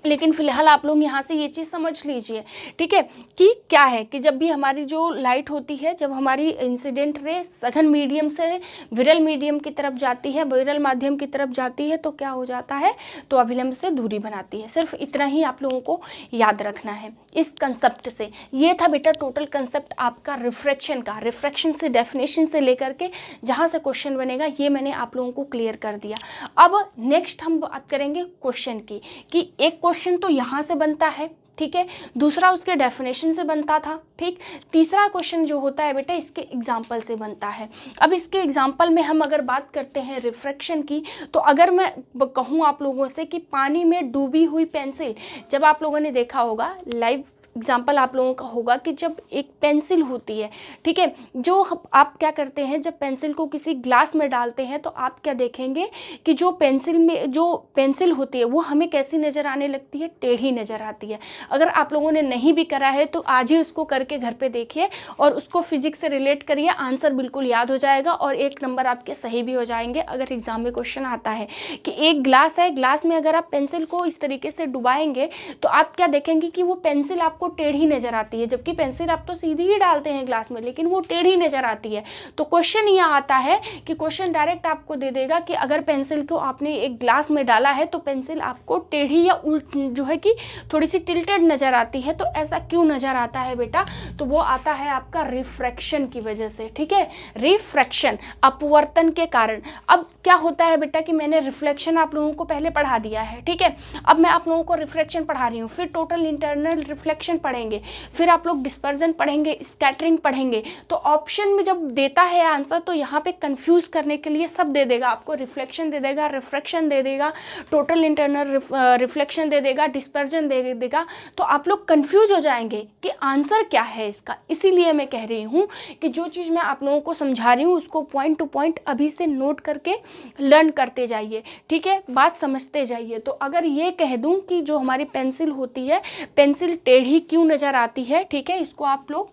लेकिन फिलहाल आप लोग यहाँ से ये चीज़ समझ लीजिए, ठीक है, कि क्या है कि जब भी हमारी जो लाइट होती है, जब हमारी इंसिडेंट रे सघन मीडियम से विरल मीडियम की तरफ जाती है, विरल माध्यम की तरफ जाती है, तो क्या हो जाता है, तो अभिलंब से दूरी बनाती है। सिर्फ इतना ही आप लोगों को याद रखना है इस कंसेप्ट से। ये था बेटा टोटल कंसेप्ट आपका रिफ्रैक्शन का, रिफ्रैक्शन से डेफिनेशन से लेकर के जहाँ से क्वेश्चन बनेगा ये मैंने आप लोगों को क्लियर कर दिया। अब नेक्स्ट हम बात करेंगे क्वेश्चन की, कि एक क्वेश्चन तो यहाँ से बनता है, ठीक है, दूसरा उसके डेफिनेशन से बनता था, ठीक, तीसरा क्वेश्चन जो होता है बेटा इसके एग्जाम्पल से बनता है। अब इसके एग्जाम्पल में हम अगर बात करते हैं रिफ्रैक्शन की, तो अगर मैं कहूँ आप लोगों से कि पानी में डूबी हुई पेंसिल, जब आप लोगों ने देखा होगा लाइव एग्जाम्पल आप लोगों का होगा कि जब एक पेंसिल होती है, ठीक है, जो आप क्या करते हैं, जब पेंसिल को किसी ग्लास में डालते हैं तो आप क्या देखेंगे कि जो पेंसिल होती है वो हमें कैसी नज़र आने लगती है, टेढ़ी नज़र आती है। अगर आप लोगों ने नहीं भी करा है तो आज ही उसको करके घर पे देखिए और उसको फिजिक्स से रिलेट करिए, आंसर बिल्कुल याद हो जाएगा और 1 नंबर आपके सही भी हो जाएंगे। अगर एग्जाम में क्वेश्चन आता है कि एक ग्लास है, ग्लास में अगर आप पेंसिल को इस तरीके से डुबाएंगे तो आप क्या देखेंगे कि वो पेंसिल आपको टेढ़ी नजर आती है, जबकि पेंसिल आप तो सीधी ही डालते हैं ग्लास में, लेकिन वो टेढ़ी नजर आती है। तो क्वेश्चन ये आता है कि क्वेश्चन डायरेक्ट आपको दे देगा कि अगर पेंसिल को आपने एक ग्लास में डाला है तो पेंसिल आपको टेढ़ी या उल्ट जो है कि थोड़ी सी टिल्टेड नजर आती है। तो ऐसा क्यों नजर आता है बेटा? तो वो आता है आपका रिफ्रैक्शन की वजह से, ठीक है, रिफ्रैक्शन, अपवर्तन के कारण। अब क्या होता है बेटा कि मैंने रिफ्लेक्शन आप लोगों को पहले पढ़ा दिया है, ठीक है, अब मैं आप लोगों को रिफ्रैक्शन पढ़ा रही हूँ, फिर टोटल इंटरनल रिफ्लेक्शन पढ़ेंगे, फिर आप लोग डिस्पर्जन पढ़ेंगे, स्कैटरिंग पढ़ेंगे। तो ऑप्शन में जब देता है आंसर तो यहाँ पे कंफ्यूज करने के लिए सब दे देगा आपको, रिफ्लेक्शन दे देगा, रिफ्रैक्शन दे देगा, टोटल इंटरनल रिफ्लेक्शन दे देगा, डिस्पर्जन दे देगा। तो आप लोग कंफ्यूज हो जाएंगे कि आंसर क्या है इसका। इसीलिए मैं कह रही हूँ कि जो चीज़ मैं आप लोगों को समझा रही हूँ उसको पॉइंट टू पॉइंट अभी से नोट करके लर्न करते जाइए, ठीक है, बात समझते जाइए। तो अगर ये कह दूं कि जो हमारी पेंसिल होती है, पेंसिल टेढ़ी क्यों नज़र आती है, ठीक है, इसको आप लोग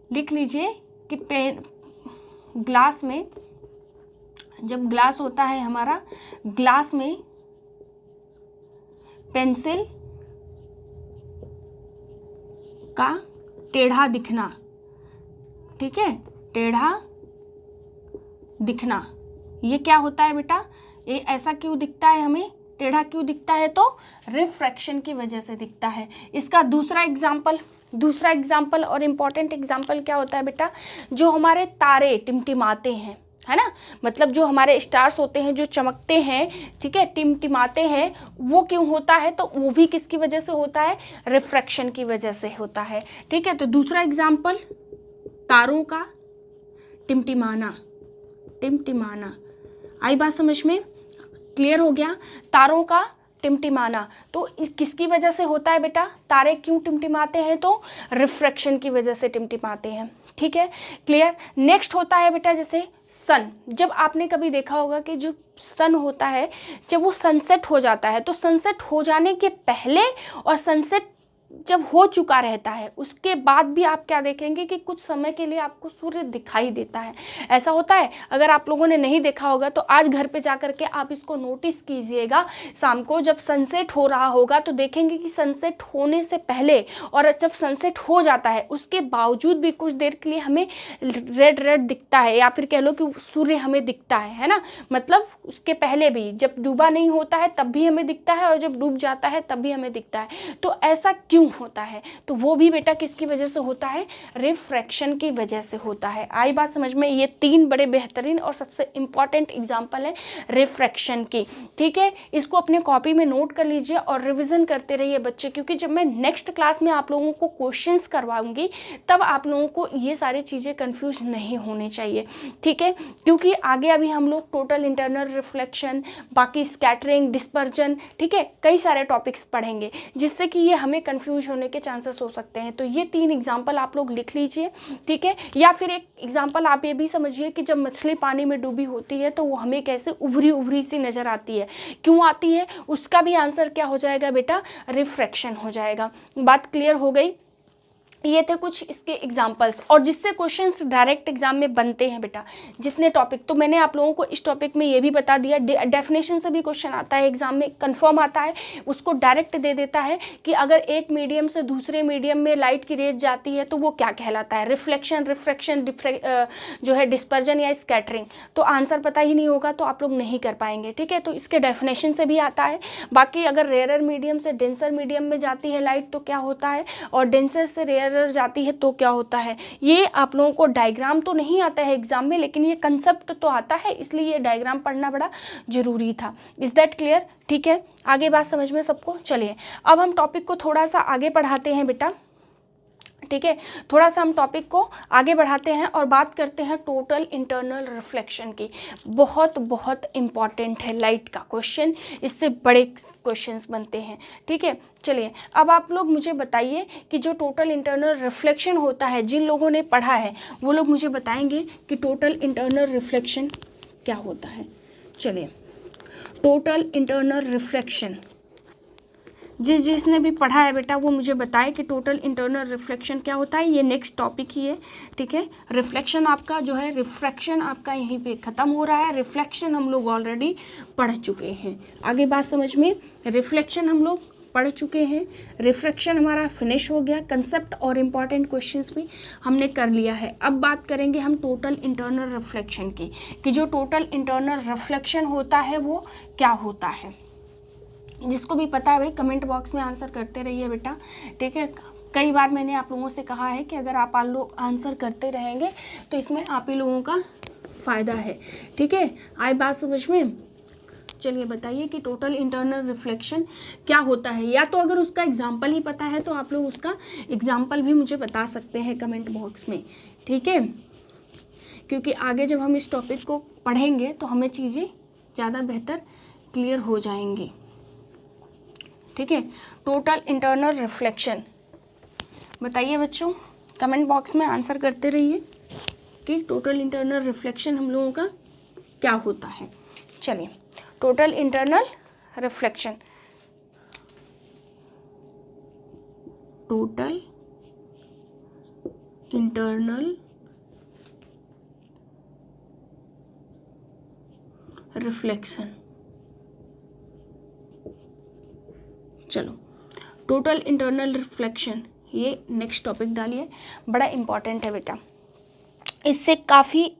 लिख लीजिए कि ग्लास में, जब ग्लास होता है हमारा, ग्लास में पेंसिल का टेढ़ा दिखना, ठीक है, टेढ़ा दिखना, ये क्या होता है बेटा? ये ऐसा क्यों दिखता है, हमें टेढ़ा क्यों दिखता है? तो रिफ्रैक्शन की वजह से दिखता है। इसका दूसरा एग्जाम्पल और इम्पॉर्टेंट एग्जाम्पल क्या होता है बेटा? जो हमारे तारे टिमटिमाते हैं, है ना, मतलब जो हमारे स्टार्स होते हैं जो चमकते हैं, ठीक है, टिमटिमाते हैं, वो क्यों होता है? तो वो भी किसकी वजह से होता है? रिफ्रैक्शन की वजह से होता है, ठीक है। तो दूसरा एग्जाम्पल, तारों का टिमटिमाना, आई बात समझ में? क्लियर हो गया? तारों का टिमटिमाना तो किसकी वजह से होता है बेटा? तारे क्यों टिमटिमाते हैं? तो रिफ्रैक्शन की वजह से टिमटिमाते हैं, ठीक है, क्लियर। नेक्स्ट होता है बेटा जैसे सन। जब आपने कभी देखा होगा कि जो सन होता है, जब वो सनसेट हो जाता है तो सनसेट हो जाने के पहले और सनसेट जब हो चुका रहता है उसके बाद भी आप क्या देखेंगे कि कुछ समय के लिए आपको सूर्य दिखाई देता है। ऐसा होता है। अगर आप लोगों ने नहीं देखा होगा तो आज घर पे जा कर के आप इसको नोटिस कीजिएगा। शाम को जब सनसेट हो रहा होगा तो देखेंगे कि सनसेट होने से पहले और जब सनसेट हो जाता है उसके बावजूद भी कुछ देर के लिए हमें रेड रेड दिखता है, या फिर कह लो कि सूर्य हमें दिखता है ना। मतलब उसके पहले भी, जब डूबा नहीं होता है तब भी हमें दिखता है और जब डूब जाता है तब भी हमें दिखता है। तो ऐसा क्यों होता है? तो वो भी बेटा किसकी वजह से होता है? रिफ्रैक्शन की वजह से होता है। आई बात समझ में? ये 3 बड़े बेहतरीन और सबसे इंपॉर्टेंट एग्जांपल है रिफ्रैक्शन की, ठीक है। इसको अपने कॉपी में नोट कर लीजिए और रिवीजन करते रहिए बच्चे, क्योंकि जब मैं नेक्स्ट क्लास में आप लोगों को क्वेश्चंस करवाऊंगी तब आप लोगों को ये सारी चीज़ें कंफ्यूज नहीं होनी चाहिए, ठीक है। क्योंकि आगे अभी हम लोग टोटल इंटरनल रिफ्लेक्शन, बाकी स्कैटरिंग, डिस्पर्जन, ठीक है, कई सारे टॉपिक्स पढ़ेंगे जिससे कि ये हमें कंफ्यूज होने के चांसेस हो सकते हैं। तो ये 3 एग्जाम्पल आप लोग लिख लीजिए, ठीक है। या फिर एक एग्जाम्पल आप ये भी समझिए कि जब मछली पानी में डूबी होती है तो वो हमें कैसे उभरी उभरी सी नजर आती है, क्यों आती है? उसका भी आंसर क्या हो जाएगा बेटा? रिफ्रैक्शन हो जाएगा। बात क्लियर हो गई? ये थे कुछ इसके एग्जाम्पल्स और जिससे क्वेश्चंस डायरेक्ट एग्जाम में बनते हैं बेटा। जितने टॉपिक, तो मैंने आप लोगों को इस टॉपिक में ये भी बता दिया, डेफिनेशन से भी क्वेश्चन आता है एग्जाम में, कंफर्म आता है, उसको डायरेक्ट दे देता है कि अगर एक मीडियम से दूसरे मीडियम में लाइट की रेज जाती है तो वो क्या कहलाता है? रिफ्लेक्शन, रिफ्रैक्शन, जो है डिस्पर्जन या स्कैटरिंग। तो आंसर पता ही नहीं होगा तो आप लोग नहीं कर पाएंगे, ठीक है। तो इसके डेफिनेशन से भी आता है। बाकी अगर रेयर मीडियम से डेंसर मीडियम में जाती है लाइट तो क्या होता है, और डेंसर से रेयर जाती है तो क्या होता है। ये आप लोगों को डायग्राम तो नहीं आता है एग्जाम में, लेकिन ये कंसेप्ट तो आता है, इसलिए ये डायग्राम पढ़ना बड़ा जरूरी था। Is that clear? ठीक है, आगे बात समझ में सबको? चलिए अब हम टॉपिक को थोड़ा सा आगे पढ़ाते हैं बेटा, ठीक है, थोड़ा सा हम टॉपिक को आगे बढ़ाते हैं और बात करते हैं टोटल इंटरनल रिफ्लेक्शन की। बहुत बहुत इम्पॉर्टेंट है लाइट का क्वेश्चन, इससे बड़े क्वेश्चंस बनते हैं। ठीक है, चलिए अब आप लोग मुझे बताइए कि जो टोटल इंटरनल रिफ्लेक्शन होता है, जिन लोगों ने पढ़ा है वो लोग मुझे बताएंगे कि टोटल इंटरनल रिफ्लेक्शन क्या होता है। चलिए, टोटल इंटरनल रिफ्लेक्शन, जिसने भी पढ़ा है बेटा वो मुझे बताए कि टोटल इंटरनल रिफ्लेक्शन क्या होता है। ये नेक्स्ट टॉपिक ही है। ठीक है, रिफ्लेक्शन आपका जो है, रिफ्रैक्शन आपका यहीं पे ख़त्म हो रहा है। रिफ्लेक्शन हम लोग ऑलरेडी पढ़ चुके हैं। आगे बात समझ में, रिफ्लेक्शन हम लोग पढ़ चुके हैं, रिफ्रैक्शन हमारा फिनिश हो गया। कंसेप्ट और इम्पॉर्टेंट क्वेश्चंस भी हमने कर लिया है। अब बात करेंगे हम टोटल इंटरनल रिफ्लेक्शन की, कि जो टोटल इंटरनल रिफ्लेक्शन होता है वो क्या होता है। जिसको भी पता है भाई कमेंट बॉक्स में आंसर करते रहिए बेटा। ठीक है, कई बार मैंने आप लोगों से कहा है कि अगर आप लोग आंसर करते रहेंगे तो इसमें आप ही लोगों का फ़ायदा है। ठीक है, आई बात समझ में। चलिए बताइए कि टोटल इंटरनल रिफ्लेक्शन क्या होता है, या तो अगर उसका एग्जाम्पल ही पता है तो आप लोग उसका एग्जाम्पल भी मुझे बता सकते हैं कमेंट बॉक्स में। ठीक है, क्योंकि आगे जब हम इस टॉपिक को पढ़ेंगे तो हमें चीज़ें ज़्यादा बेहतर क्लियर हो जाएंगी। ठीक है, टोटल इंटरनल रिफ्लेक्शन बताइए बच्चों, कमेंट बॉक्स में आंसर करते रहिए कि टोटल इंटरनल रिफ्लेक्शन हम लोगों का क्या होता है। चलिए, total internal reflection, total internal reflection. चलो, टोटल इंटरनल रिफ्लेक्शन ये नेक्स्ट टॉपिक डालिए, बड़ा इम्पॉर्टेंट है बेटा। इससे काफ़ी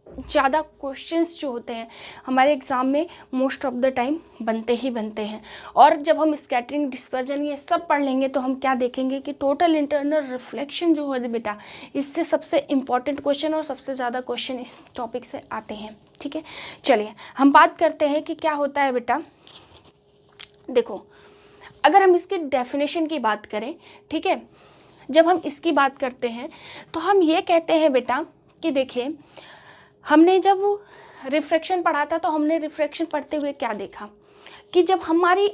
ज़्यादा क्वेश्चंस जो होते हैं हमारे एग्ज़ाम में मोस्ट ऑफ द टाइम बनते ही बनते हैं। और जब हम स्कैटरिंग, डिस्पर्जन ये सब पढ़ लेंगे तो हम क्या देखेंगे कि टोटल इंटरनल रिफ्लेक्शन जो है बेटा, इससे सबसे इम्पॉर्टेंट क्वेश्चन और सबसे ज़्यादा क्वेश्चन इस टॉपिक से आते हैं। ठीक है, चलिए हम बात करते हैं कि क्या होता है बेटा। देखो, अगर हम इसकी डेफिनेशन की बात करें, ठीक है, जब हम इसकी बात करते हैं तो हम ये कहते हैं बेटा कि देखिए, हमने जब रिफ्रैक्शन पढ़ा था तो हमने रिफ्रैक्शन पढ़ते हुए क्या देखा कि जब हमारी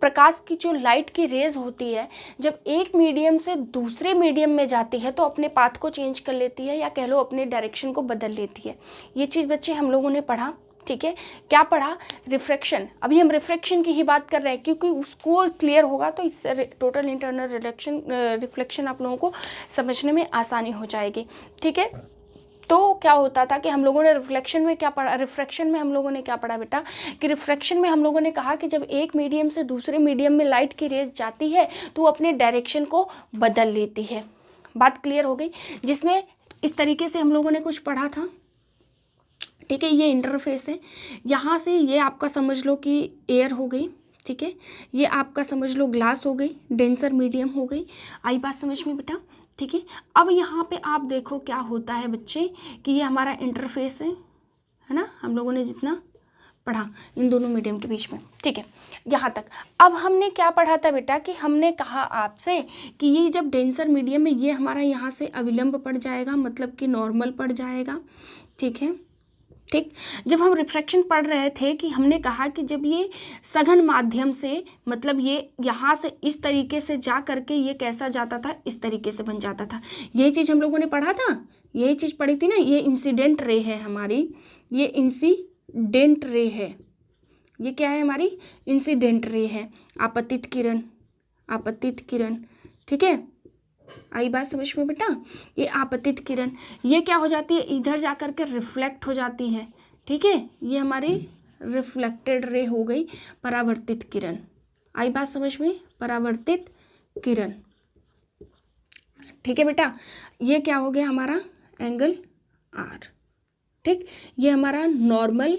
प्रकाश की जो लाइट की रेज होती है, जब एक मीडियम से दूसरे मीडियम में जाती है तो अपने पाथ को चेंज कर लेती है, या कह लो अपने डायरेक्शन को बदल लेती है। ये चीज़ बच्चे हम लोगों ने पढ़ा। ठीक है, क्या पढ़ा? रिफ्रैक्शन। अभी हम रिफ्रैक्शन की ही बात कर रहे हैं क्योंकि उसको क्लियर होगा तो इससे टोटल इंटरनल रिफ्लेक्शन आप लोगों को समझने में आसानी हो जाएगी। ठीक है, तो क्या होता था कि हम लोगों ने रिफ्लेक्शन में क्या पढ़ा, रिफ्रैक्शन में हम लोगों ने क्या पढ़ा बेटा, कि रिफ्रैक्शन में हम लोगों ने कहा कि जब एक मीडियम से दूसरे मीडियम में लाइट की रेज जाती है तो वो अपने डायरेक्शन को बदल लेती है। बात क्लियर हो गई, जिसमें इस तरीके से हम लोगों ने कुछ पढ़ा था। ठीक है, ये इंटरफेस है, यहाँ से ये आपका समझ लो कि एयर हो गई। ठीक है, ये आपका समझ लो ग्लास हो गई, डेंसर मीडियम हो गई। आई बात समझ में बेटा? ठीक है, अब यहाँ पे आप देखो क्या होता है बच्चे कि ये हमारा इंटरफेस है ना, हम लोगों ने जितना पढ़ा इन दोनों मीडियम के बीच में। ठीक है, यहाँ तक। अब हमने क्या पढ़ा था बेटा कि हमने कहा आपसे कि ये जब डेंसर मीडियम में ये हमारा यहाँ से अविलंब पड़ जाएगा, मतलब कि नॉर्मल पड़ जाएगा। ठीक है, ठीक, जब हम रिफ्रैक्शन पढ़ रहे थे कि हमने कहा कि जब ये सघन माध्यम से, मतलब ये यहाँ से इस तरीके से जा करके ये कैसा जाता था, इस तरीके से बन जाता था। ये चीज़ हम लोगों ने पढ़ा था, यही चीज़ पढ़ी थी ना। ये इंसिडेंट रे है हमारी, ये इंसिडेंट रे है। ये क्या है? हमारी इंसिडेंट रे है, आपतित किरण, आपतित किरण। ठीक है, आई बात समझ में बेटा? ये आपतित किरण ये क्या हो जाती है, इधर जा कर के रिफ्लेक्ट हो जाती है। ठीक है, ये हमारी रिफ्लेक्टेड रे हो गई, परावर्तित किरण। आई बात समझ में? परावर्तित किरण। ठीक है बेटा, ये क्या हो गया हमारा एंगल आर। ठीक, ये हमारा नॉर्मल,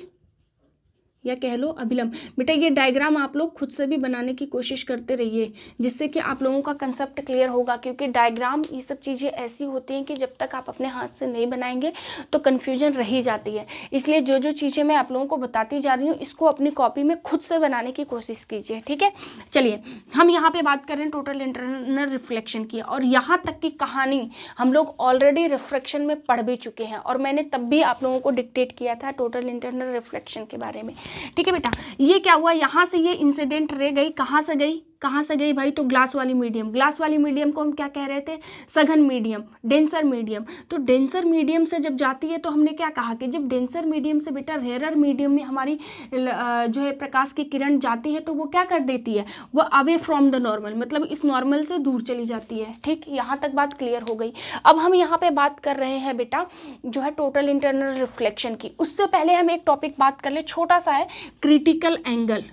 या कह लो अभिलंब। बेटा ये डायग्राम आप लोग खुद से भी बनाने की कोशिश करते रहिए, जिससे कि आप लोगों का कंसेप्ट क्लियर होगा, क्योंकि डायग्राम ये सब चीज़ें ऐसी होती हैं कि जब तक आप अपने हाथ से नहीं बनाएंगे तो कन्फ्यूजन रही जाती है। इसलिए जो जो चीज़ें मैं आप लोगों को बताती जा रही हूँ इसको अपनी कॉपी में खुद से बनाने की कोशिश कीजिए, ठीक है। चलिए हम यहाँ पे बात कर रहे हैं टोटल इंटरनल रिफ्लेक्शन की, और यहाँ तक की कहानी हम लोग ऑलरेडी रिफ्लेक्शन में पढ़ भी चुके हैं, और मैंने तब भी आप लोगों को डिक्टेट किया था टोटल इंटरनल रिफ्लेक्शन के बारे में, ठीक है बेटा। ये क्या हुआ, यहाँ से ये इंसिडेंट रे गई, कहाँ से गई, कहाँ से गई भाई, तो ग्लास वाली मीडियम। ग्लास वाली मीडियम को हम क्या कह रहे थे, सघन मीडियम, डेंसर मीडियम। तो डेंसर मीडियम से जब जाती है तो हमने क्या कहा कि जब डेंसर मीडियम से बेटा रेयरर मीडियम में हमारी जो है प्रकाश की किरण जाती है तो वो क्या कर देती है, वो अवे फ्रॉम द नॉर्मल, मतलब इस नॉर्मल से दूर चली जाती है, ठीक। यहाँ तक बात क्लियर हो गई। अब हम यहाँ पे बात कर रहे हैं बेटा जो है टोटल इंटरनल रिफ्लेक्शन की। उससे पहले हम एक टॉपिक बात कर ले, छोटा सा है, क्रिटिकल एंगल।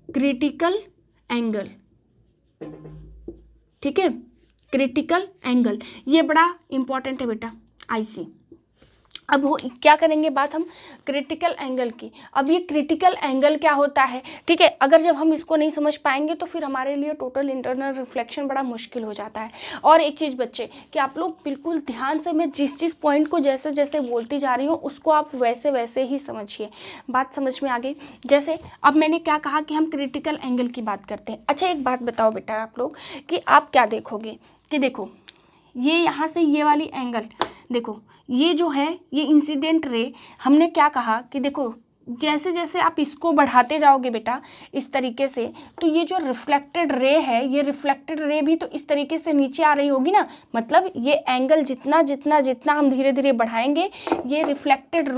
क्रिटिकल एंगल, ठीक है, क्रिटिकल एंगल ये बड़ा इंपॉर्टेंट है बेटा, आईसी। अब वो क्या करेंगे बात हम क्रिटिकल एंगल की। अब ये क्रिटिकल एंगल क्या होता है, ठीक है, अगर जब हम इसको नहीं समझ पाएंगे तो फिर हमारे लिए टोटल इंटरनल रिफ्लेक्शन बड़ा मुश्किल हो जाता है। और एक चीज़ बच्चे कि आप लोग बिल्कुल ध्यान से, मैं जिस पॉइंट को जैसे जैसे बोलती जा रही हूँ उसको आप वैसे वैसे ही समझिए, बात समझ में आ गई। जैसे अब मैंने क्या कहा कि हम क्रिटिकल एंगल की बात करते हैं। अच्छा एक बात बताओ बेटा आप लोग कि आप क्या देखोगे कि देखो ये यहाँ से ये वाली एंगल, देखो ये जो है ये इंसिडेंट रे, हमने क्या कहा कि देखो जैसे जैसे आप इसको बढ़ाते जाओगे बेटा इस तरीके से, तो ये जो रिफ्लेक्टेड रे है, ये रिफ्लेक्टेड रे भी तो इस तरीके से नीचे आ रही होगी ना। मतलब ये एंगल जितना जितना जितना हम धीरे धीरे बढ़ाएंगे, ये रिफ्लेक्टेड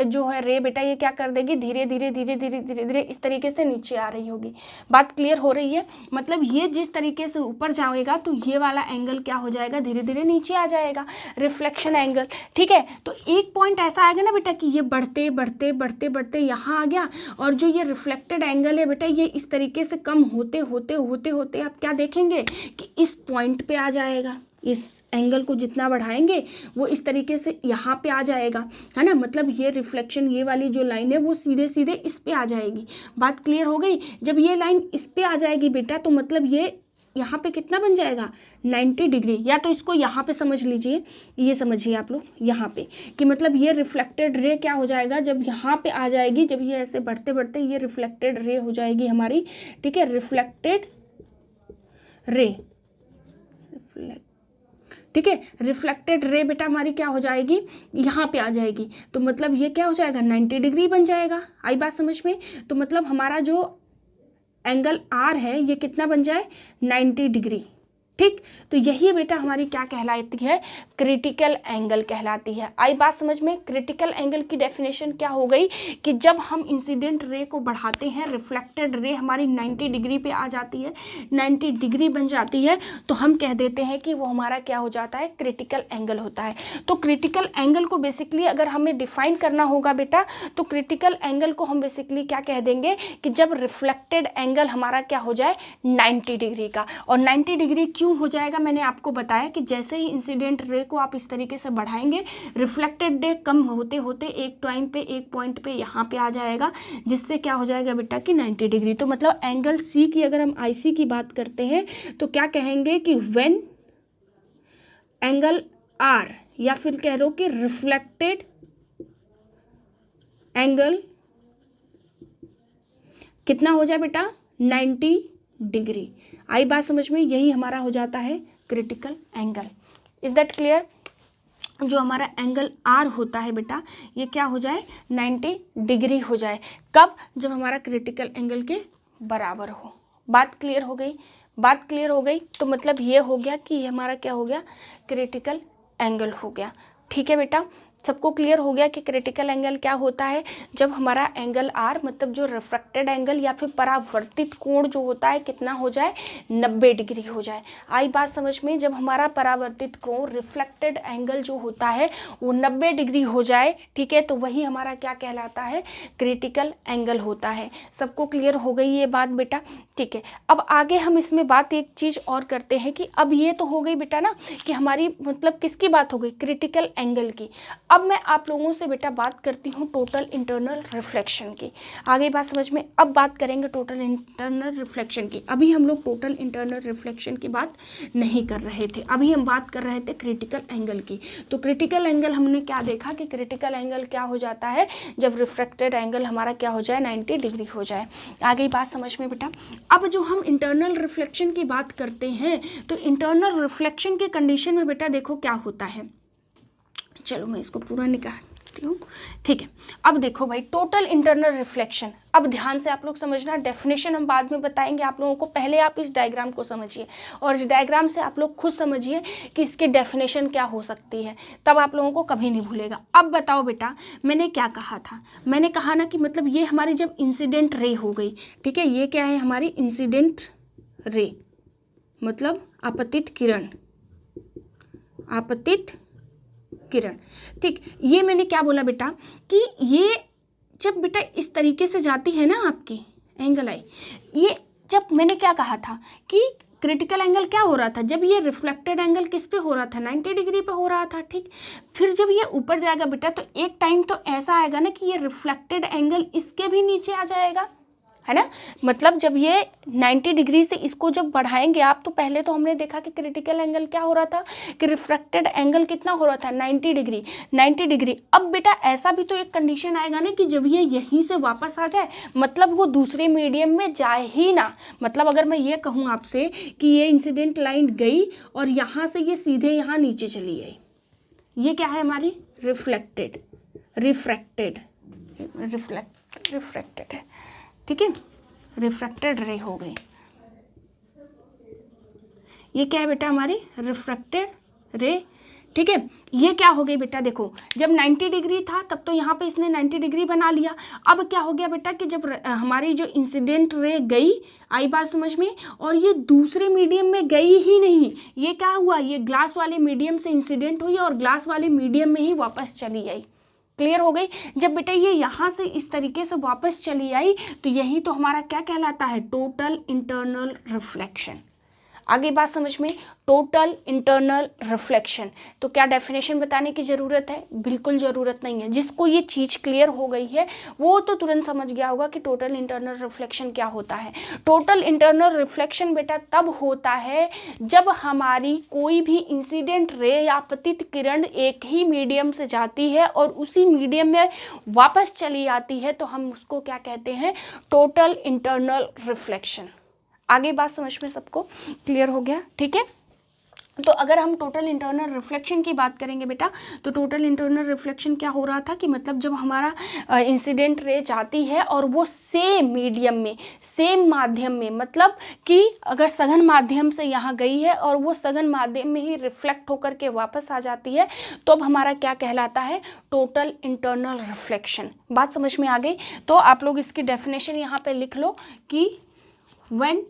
जो है रे बेटा ये क्या कर देगी, धीरे धीरे धीरे धीरे धीरे धीरे इस तरीके से नीचे आ रही होगी। बात क्लियर हो रही है। मतलब ये जिस तरीके से ऊपर जाएगा तो ये वाला एंगल क्या हो जाएगा, धीरे धीरे नीचे आ जाएगा, रिफ्लेक्शन एंगल, ठीक है। तो एक पॉइंट ऐसा आएगा ना बेटा कि ये बढ़ते बढ़ते बढ़ते बढ़ते यहाँ आ गया, और जो ये रिफ्लेक्टेड एंगल है बेटा ये इस तरीके से कम होते होते होते होते आप क्या देखेंगे कि इस पॉइंट पे आ जाएगा। इस एंगल को जितना बढ़ाएंगे वो इस तरीके से यहाँ पे आ जाएगा, है ना। मतलब ये रिफ्लेक्शन, ये वाली जो लाइन है वो सीधे सीधे इस पे आ जाएगी। बात क्लियर हो गई। जब ये लाइन इस पे आ जाएगी बेटा तो मतलब ये यहाँ पे कितना बन जाएगा, 90 डिग्री। या तो इसको यहाँ पे समझ लीजिए, ये समझिए आप लोग यहाँ पे कि मतलब ये रिफ्लेक्टेड रे क्या हो जाएगा, जब यहाँ पे आ जाएगी, जब ये ऐसे बढ़ते बढ़ते ये रिफ्लेक्टेड रे हो जाएगी हमारी, ठीक है, रिफ्लेक्टेड रे, ठीक है, रिफ्लेक्टेड रे बेटा हमारी क्या हो जाएगी, यहाँ पे आ जाएगी। तो मतलब ये क्या हो जाएगा, 90 डिग्री बन जाएगा। आई बात समझ में। तो मतलब हमारा जो एंगल आर है ये कितना बन जाए, 90 डिग्री, ठीक। तो यही बेटा हमारी क्या कहलाती है, क्रिटिकल एंगल कहलाती है। आई बात समझ में। क्रिटिकल एंगल की डेफिनेशन क्या हो गई कि जब हम इंसिडेंट रे को बढ़ाते हैं, रिफ्लेक्टेड रे हमारी 90 डिग्री पे आ जाती है, 90 डिग्री बन जाती है, तो हम कह देते हैं कि वो हमारा क्या हो जाता है, क्रिटिकल एंगल होता है। तो क्रिटिकल एंगल को बेसिकली अगर हमें डिफाइन करना होगा बेटा, तो क्रिटिकल एंगल को हम बेसिकली क्या कह देंगे कि जब रिफ्लेक्टेड एंगल हमारा क्या हो जाए, 90 डिग्री का। और 90 डिग्री क्यों हो जाएगा, मैंने आपको बताया कि जैसे ही इंसिडेंट रे को आप इस तरीके से बढ़ाएंगे, रिफ्लेक्टेड रे कम होते होते एक टाइम पे, एक पॉइंट पे यहाँ पे आ जाएगा, जिससे क्या हो जाएगा बेटा कि 90 डिग्री। तो मतलब एंगल सी की अगर हम आईसी की बात करते हैं तो क्या कहेंगे कि व्हेन एंगल आर, या फिर कह लो कि रिफ्लेक्टेड एंगल कितना हो जाए बेटा, 90 डिग्री। आई बात समझ में। यही हमारा हो जाता है critical angle. Is that clear. जो हमारा एंगल आर होता है बेटा ये क्या हो जाए, 90 डिग्री हो जाए। कब, जब हमारा क्रिटिकल एंगल के बराबर हो। बात क्लियर हो गई। बात क्लियर हो गई। तो मतलब ये हो गया कि ये हमारा क्या हो गया, क्रिटिकल एंगल हो गया। ठीक है बेटा, सबको क्लियर हो गया कि क्रिटिकल एंगल क्या होता है। जब हमारा एंगल आर मतलब जो रिफ्रैक्टेड एंगल या फिर परावर्तित कोण जो होता है कितना हो जाए, 90 डिग्री हो जाए। आई बात समझ में। जब हमारा परावर्तित कोण रिफ्लेक्टेड एंगल जो होता है वो 90 डिग्री हो जाए, ठीक है, तो वही हमारा क्या कहलाता है, क्रिटिकल एंगल होता है। सबको क्लियर हो गई ये बात बेटा। ठीक है, अब आगे हम इसमें बात एक चीज़ और करते हैं कि अब ये तो हो गई बेटा ना कि हमारी मतलब किसकी बात हो गई, क्रिटिकल एंगल की। अब मैं आप लोगों से बेटा बात करती हूँ टोटल इंटरनल रिफ्लेक्शन की। आगे बात समझ में। अब बात करेंगे टोटल इंटरनल रिफ्लेक्शन की। अभी हम लोग टोटल इंटरनल रिफ्लेक्शन की बात नहीं कर रहे थे, अभी हम बात कर रहे थे क्रिटिकल एंगल की। तो क्रिटिकल एंगल हमने क्या देखा कि क्रिटिकल एंगल क्या हो जाता है जब रिफ्रैक्टेड एंगल हमारा क्या हो जाए 90 डिग्री हो जाए। आगे बात समझ में बेटा। अब जो हम इंटरनल रिफ्लेक्शन की बात करते हैं तो इंटरनल रिफ्लेक्शन के कंडीशन में बेटा देखो क्या होता है। चलो मैं इसको पूरा निकालती हूँ, ठीक है। अब देखो भाई टोटल इंटरनल रिफ्लेक्शन, अब ध्यान से आप लोग समझना, डेफिनेशन हम बाद में बताएंगे आप लोगों को, पहले आप इस डायग्राम को समझिए और इस डायग्राम से आप लोग खुद समझिए कि इसकी डेफिनेशन क्या हो सकती है, तब आप लोगों को कभी नहीं भूलेगा। अब बताओ बेटा मैंने क्या कहा था, मैंने कहा ना कि मतलब ये हमारी जब इंसिडेंट रे हो गई, ठीक है, ये क्या है हमारी इंसिडेंट रे, मतलब आपतित किरण, आपतित किरण, ठीक। ये मैंने क्या बोला बेटा कि ये जब बेटा इस तरीके से जाती है ना आपकी एंगल आई, ये जब मैंने क्या कहा था कि क्रिटिकल एंगल क्या हो रहा था, जब ये रिफ्लेक्टेड एंगल किस पे हो रहा था 90 डिग्री पे हो रहा था, ठीक। फिर जब ये ऊपर जाएगा बेटा तो एक टाइम तो ऐसा आएगा ना कि ये रिफ्लेक्टेड एंगल इसके भी नीचे आ जाएगा, है ना। मतलब जब ये 90 डिग्री से इसको जब बढ़ाएंगे आप, तो पहले तो हमने देखा कि क्रिटिकल एंगल क्या हो रहा था कि रिफ्रैक्टेड एंगल कितना हो रहा था 90 डिग्री, 90 डिग्री। अब बेटा ऐसा भी तो एक कंडीशन आएगा ना कि जब ये यहीं से वापस आ जाए, मतलब वो दूसरे मीडियम में जाए ही ना। मतलब अगर मैं ये कहूँ आपसे कि ये इंसिडेंट लाइन गई और यहाँ से ये सीधे यहाँ नीचे चली गई, ये क्या है हमारी रिफ्लेक्टेड, रिफ्रैक्टेड, रिफ्रैक्टेड है, ठीक है, रिफ्रैक्टेड रे हो गई। ये क्या है बेटा हमारी रिफ्रैक्टेड रे, ठीक है। ये क्या हो गई बेटा देखो, जब 90 डिग्री था तब तो यहाँ पे इसने 90 डिग्री बना लिया। अब क्या हो गया बेटा कि जब हमारी जो इंसिडेंट रे गई, आई बात समझ में, और ये दूसरे मीडियम में गई ही नहीं, ये क्या हुआ, ये ग्लास वाले मीडियम से इंसिडेंट हुई और ग्लास वाले मीडियम में ही वापस चली आई। क्लियर हो गई। जब बेटा ये यहाँ से इस तरीके से वापस चली आई तो यही तो हमारा क्या कहलाता है, टोटल इंटरनल रिफ्लेक्शन। आगे बात समझ में, टोटल इंटरनल रिफ्लेक्शन। तो क्या डेफिनेशन बताने की ज़रूरत है, बिल्कुल ज़रूरत नहीं है। जिसको ये चीज़ क्लियर हो गई है वो तो तुरंत समझ गया होगा कि टोटल इंटरनल रिफ्लेक्शन क्या होता है। टोटल इंटरनल रिफ्लेक्शन बेटा तब होता है जब हमारी कोई भी इंसिडेंट रे या आपतित किरण एक ही मीडियम से जाती है और उसी मीडियम में वापस चली आती है, तो हम उसको क्या कहते हैं, टोटल इंटरनल रिफ्लेक्शन। आगे बात समझ में सबको क्लियर हो गया, ठीक है। तो अगर हम टोटल इंटरनल रिफ्लेक्शन की बात करेंगे बेटा, तो टोटल इंटरनल रिफ्लेक्शन क्या हो रहा था कि मतलब जब हमारा इंसिडेंट रे जाती है और वो सेम मीडियम में, सेम माध्यम में, मतलब कि अगर सघन माध्यम से यहाँ गई है और वो सघन माध्यम में ही रिफ्लेक्ट होकर के वापस आ जाती है, तो अब हमारा क्या कहलाता है, टोटल इंटरनल रिफ्लेक्शन। बात समझ में आ गई। तो आप लोग इसकी डेफिनेशन यहाँ पे लिख लो कि when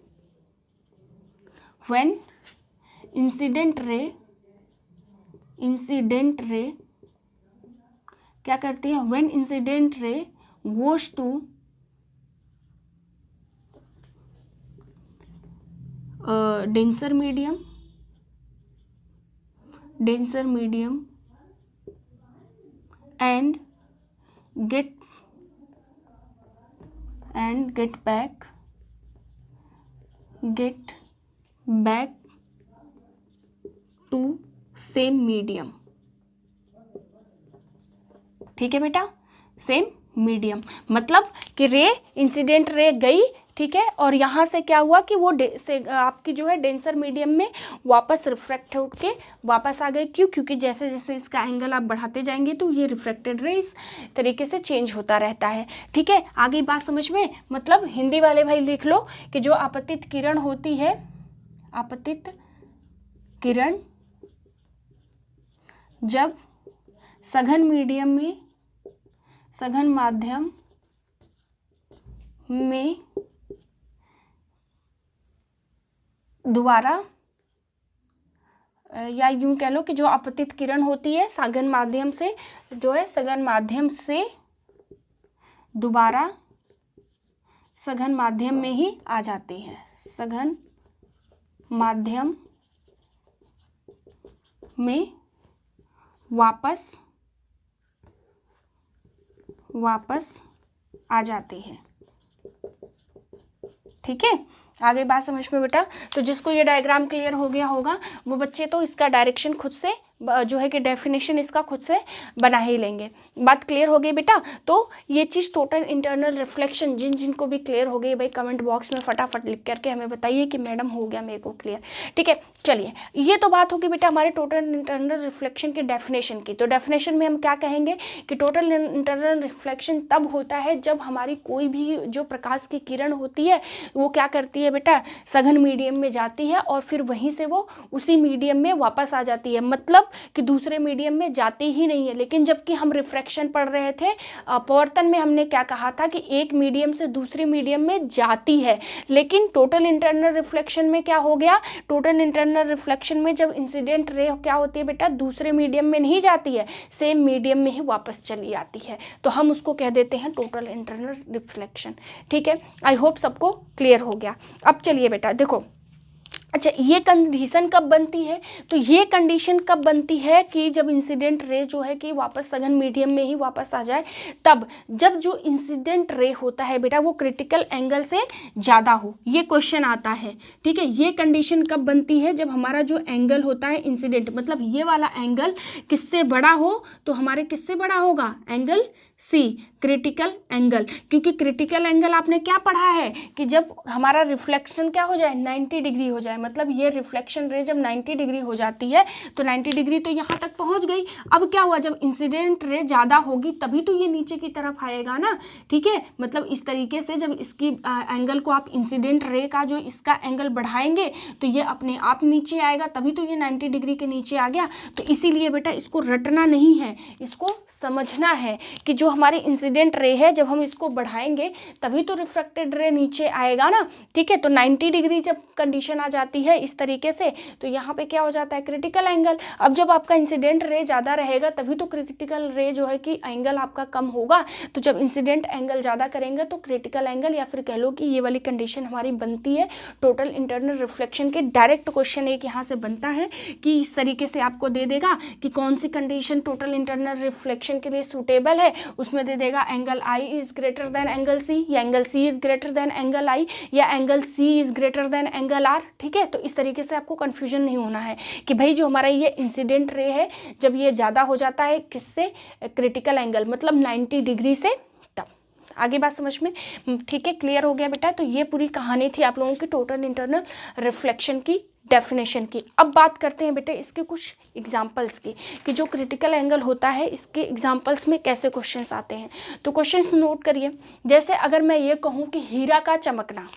इंसिडेंट रे क्या करती है, when incident ray goes to denser medium and get back to same medium, ठीक है बेटा, सेम मीडियम। मतलब कि रे इंसिडेंट रे गई, ठीक है, और यहाँ से क्या हुआ कि वो आपकी जो है डेंसर मीडियम में वापस रिफ्रैक्ट होकर के वापस आ गई। क्यों, क्योंकि जैसे जैसे इसका एंगल आप बढ़ाते जाएंगे तो ये रिफ्रैक्टेड रे इस तरीके से चेंज होता रहता है, ठीक है। आगे बात समझ में, मतलब हिंदी वाले भाई लिख लो कि जो आपतित किरण होती है, आपतित किरण जब सघन मीडियम में, सघन माध्यम में दोबारा, या यूं कह लो कि जो आपतित किरण होती है सघन माध्यम से, जो है सघन माध्यम से दोबारा सघन माध्यम में ही आ जाती है, सघन माध्यम में वापस वापस आ जाती है। ठीक है, आगे बात समझ में बेटा। तो जिसको ये डायग्राम क्लियर हो गया होगा वो बच्चे तो इसका डायरेक्शन खुद से जो है कि डेफिनेशन इसका खुद से बना ही लेंगे। बात क्लियर हो गई बेटा। तो ये चीज़ टोटल इंटरनल रिफ्लेक्शन जिनको भी क्लियर हो गई भाई कमेंट बॉक्स में फटाफट लिख करके हमें बताइए कि मैडम हो गया मेरे को क्लियर। ठीक है, चलिए ये तो बात होगी बेटा हमारे टोटल इंटरनल रिफ्लेक्शन के डेफिनेशन की। तो डेफिनेशन में हम क्या कहेंगे कि टोटल इंटरनल रिफ्लेक्शन तब होता है जब हमारी कोई भी जो प्रकाश की किरण होती है वो क्या करती है बेटा, सघन मीडियम में जाती है और फिर वहीं से वो उसी मीडियम में वापस आ जाती है। मतलब कि दूसरे मीडियम में जाती ही नहीं है। लेकिन जबकि हम रिफ्रैक्शन पढ़ रहे थे अपवर्तन में, हमने क्या कहा था कि एक मीडियम से दूसरे मीडियम में जाती है। लेकिन टोटल इंटरनल रिफ्लेक्शन में क्या हो गया, टोटल इंटरनल रिफ्लेक्शन में जब इंसिडेंट रे क्या होती है बेटा, दूसरे मीडियम में नहीं जाती है, सेम मीडियम में ही वापस चली आती है। तो हम उसको कह देते हैं टोटल इंटरनल रिफ्लेक्शन। ठीक है, आई होप सबको क्लियर हो गया। अब चलिए बेटा देखो, अच्छा ये कंडीशन कब बनती है, तो ये कंडीशन कब बनती है कि जब इंसिडेंट रे जो है कि वापस सघन मीडियम में ही वापस आ जाए, तब जब जो इंसिडेंट रे होता है बेटा वो क्रिटिकल एंगल से ज़्यादा हो। ये क्वेश्चन आता है। ठीक है, ये कंडीशन कब बनती है, जब हमारा जो एंगल होता है इंसिडेंट, मतलब ये वाला एंगल किससे बड़ा हो, तो हमारे किससे बड़ा होगा, एंगल सी, क्रिटिकल एंगल। क्योंकि क्रिटिकल एंगल आपने क्या पढ़ा है कि जब हमारा रिफ्लेक्शन क्या हो जाए, 90 डिग्री हो जाए। मतलब ये रिफ्लेक्शन रे जब 90 डिग्री हो जाती है तो 90 डिग्री तो यहाँ तक पहुँच गई। अब क्या हुआ, जब इंसिडेंट रे ज़्यादा होगी तभी तो ये नीचे की तरफ आएगा ना। ठीक है, मतलब इस तरीके से जब इसकी एंगल को आप इंसिडेंट रे का जो इसका एंगल बढ़ाएंगे तो ये अपने आप नीचे आएगा, तभी तो ये 90 डिग्री के नीचे आ गया। तो इसीलिए बेटा इसको रटना नहीं है, इसको समझना है कि जो हमारे इंसिडेंट रे है जब हम इसको बढ़ाएंगे तभी तो रिफ्रैक्टेड रे नीचे आएगा ना। ठीक है, तो 90 डिग्री जब कंडीशन आ जाती है इस तरीके से तो यहाँ पे क्या हो जाता है, क्रिटिकल एंगल। अब जब आपका इंसिडेंट रे ज़्यादा रहेगा तभी तो क्रिटिकल रे जो है कि एंगल आपका कम होगा। तो जब इंसिडेंट एंगल ज़्यादा करेंगे तो क्रिटिकल एंगल, या फिर कह लो कि ये वाली कंडीशन हमारी बनती है टोटल इंटरनल रिफ्लेक्शन के। डायरेक्ट क्वेश्चन एक यहाँ से बनता है कि इस तरीके से आपको दे देगा कि कौन सी कंडीशन टोटल इंटरनल रिफ्लेक्शन के लिए सूटेबल है। उसमें दे देगा angle I is greater than angle C, या angle C is greater than angle I, या angle C is greater than angle R. ठीक है, तो इस तरीके से आपको कंफ्यूजन नहीं होना है कि भाई जो हमारा ये इंसिडेंट रे है जब ये ज़्यादा हो जाता है किससे, क्रिटिकल एंगल मतलब 90 डिग्री से, तब। आगे बात समझ में, ठीक है, क्लियर हो गया बेटा। तो ये पूरी कहानी थी आप लोगों की टोटल इंटरनल रिफ्लेक्शन की डेफिनेशन की। अब बात करते हैं बेटे इसके कुछ एग्जाम्पल्स की कि जो क्रिटिकल एंगल होता है इसके एग्जाम्पल्स में कैसे क्वेश्चंस आते हैं। तो क्वेश्चंस नोट करिए। जैसे अगर मैं ये कहूँ कि हीरा का चमकना,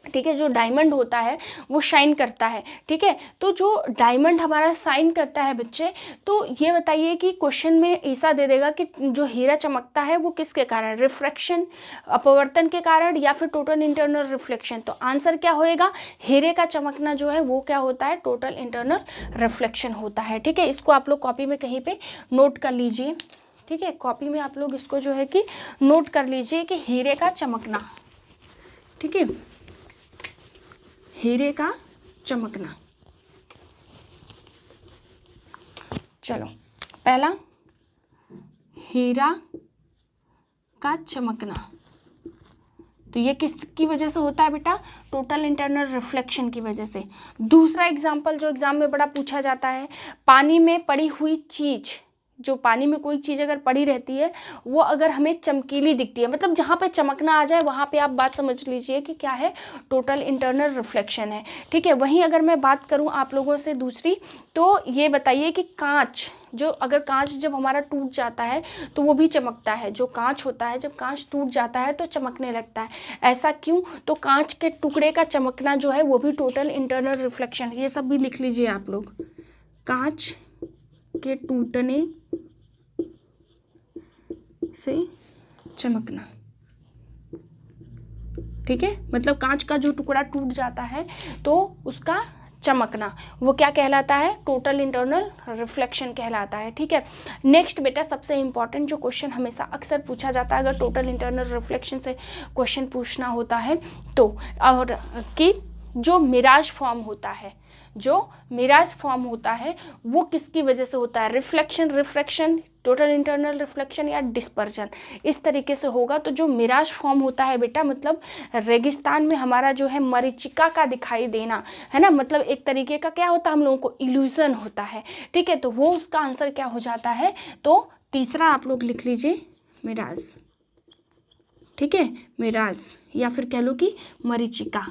ठीक है, जो डायमंड होता है वो शाइन करता है। ठीक है, तो जो डायमंड हमारा शाइन करता है बच्चे, तो ये बताइए कि क्वेश्चन में ऐसा दे देगा कि जो हीरा चमकता है वो किसके कारण, रिफ्रैक्शन अपवर्तन के कारण या फिर टोटल इंटरनल रिफ्लेक्शन। तो आंसर क्या होएगा, हीरे का चमकना जो है वो क्या होता है, टोटल इंटरनल रिफ्लेक्शन होता है। ठीक है, इसको आप लोग कॉपी में कहीं पे नोट कर लीजिए। ठीक है, कॉपी में आप लोग इसको जो है कि नोट कर लीजिए कि हीरे का चमकना। ठीक है, हीरे का चमकना। चलो, पहला हीरा का चमकना, तो ये किसकी वजह से होता है बेटा, टोटल इंटरनल रिफ्लेक्शन की वजह से। दूसरा एग्जाम्पल जो एग्जाम में बड़ा पूछा जाता है, पानी में पड़ी हुई चीज, जो पानी में कोई चीज़ अगर पड़ी रहती है वो अगर हमें चमकीली दिखती है, मतलब जहाँ पे चमकना आ जाए वहाँ पे आप बात समझ लीजिए कि क्या है, टोटल इंटरनल रिफ्लेक्शन है। ठीक है, वहीं अगर मैं बात करूँ आप लोगों से दूसरी, तो ये बताइए कि कांच, जो अगर कांच जब हमारा टूट जाता है तो वो भी चमकता है। जो कांच होता है जब कांच टूट जाता है तो चमकने लगता है, ऐसा क्यों, तो कांच के टुकड़े का चमकना जो है वो भी टोटल इंटरनल रिफ्लेक्शन। ये सब भी लिख लीजिए आप लोग, कांच के टूटने से चमकना। ठीक है, मतलब कांच का जो टुकड़ा टूट जाता है तो उसका चमकना वो क्या कहलाता है, टोटल इंटरनल रिफ्लेक्शन कहलाता है। ठीक है, नेक्स्ट बेटा सबसे इंपॉर्टेंट जो क्वेश्चन हमेशा अक्सर पूछा जाता है अगर टोटल इंटरनल रिफ्लेक्शन से क्वेश्चन पूछना होता है तो, और कि जो मिराज फॉर्म होता है, जो मिराज फॉर्म होता है वो किसकी वजह से होता है, reflection, refraction, total internal reflection या डिस्पर्जन, इस तरीके से होगा। तो जो मिराज फॉर्म होता है बेटा, मतलब रेगिस्तान में हमारा जो है मरीचिका का दिखाई देना, है ना, मतलब एक तरीके का क्या होता है, हम लोगों को इल्यूजन होता है, ठीक है। तो वो उसका आंसर क्या हो जाता है, तो तीसरा आप लोग लिख लीजिए मिराज, ठीक है, मिराज, या फिर कह लो कि मरीचिका।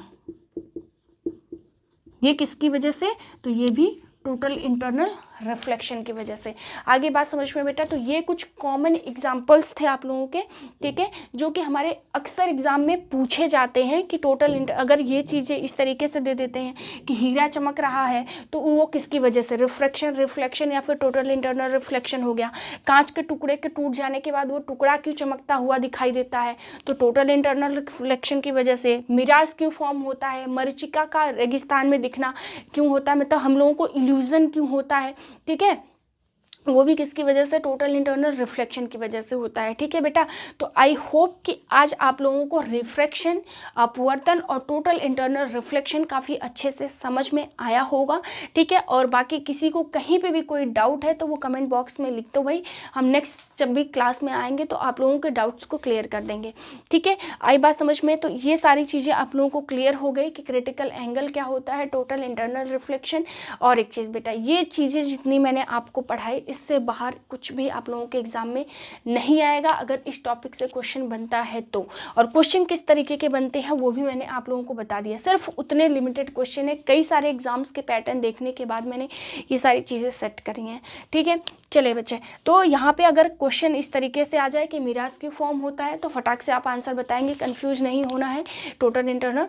ये किसकी वजह से, तो ये भी टोटल इंटरनल रिफ्लेक्शन की वजह से। आगे बात समझ में बेटा। तो ये कुछ कॉमन एग्जांपल्स थे आप लोगों के, ठीक है, जो कि हमारे अक्सर एग्जाम में पूछे जाते हैं कि टोटल अगर ये चीज़ें इस तरीके से दे देते हैं कि हीरा चमक रहा है तो वो किसकी वजह से, रिफ्रैक्शन, रिफ्लेक्शन या फिर टोटल इंटरनल रिफ्लेक्शन हो गया। कांच के टुकड़े के टूट जाने के बाद वो टुकड़ा क्यों चमकता हुआ दिखाई देता है, तो टोटल इंटरनल रिफ्लेक्शन की वजह से। मिराज क्यों फॉर्म होता है, मरीचिका का रेगिस्तान में दिखना क्यों होता है, मतलब हम लोगों को इल्यूजन क्यों होता है, ठीक है, वो भी किसकी वजह से, टोटल इंटरनल रिफ्लेक्शन की वजह से होता है, ठीक है बेटा। तो आई होप कि आज आप लोगों को रिफ्रैक्शन, अपवर्तन और टोटल इंटरनल रिफ्लेक्शन काफ़ी अच्छे से समझ में आया होगा, ठीक है। और बाकी किसी को कहीं पे भी कोई डाउट है तो वो कमेंट बॉक्स में लिख दो भाई, हम नेक्स्ट जब भी क्लास में आएंगे तो आप लोगों के डाउट्स को क्लियर कर देंगे, ठीक है। आई बात समझ में। तो ये सारी चीज़ें आप लोगों को क्लियर हो गई कि क्रिटिकल एंगल क्या होता है, टोटल इंटरनल रिफ्लेक्शन। और एक चीज़ बेटा, ये चीज़ें जितनी मैंने आपको पढ़ाई इससे बाहर कुछ भी आप लोगों के एग्जाम में नहीं आएगा अगर इस टॉपिक से क्वेश्चन बनता है तो। और क्वेश्चन किस तरीके के बनते हैं वो भी मैंने आप लोगों को बता दिया, सिर्फ उतने लिमिटेड क्वेश्चन है। कई सारे एग्जाम्स के पैटर्न देखने के बाद मैंने ये सारी चीज़ें सेट करी हैं, ठीक है। चले बच्चे, तो यहाँ पे अगर क्वेश्चन इस तरीके से आ जाए कि मिराज क्यों फॉर्म होता है तो फटाक से आप आंसर बताएंगे, कंफ्यूज नहीं होना है, टोटल इंटरनल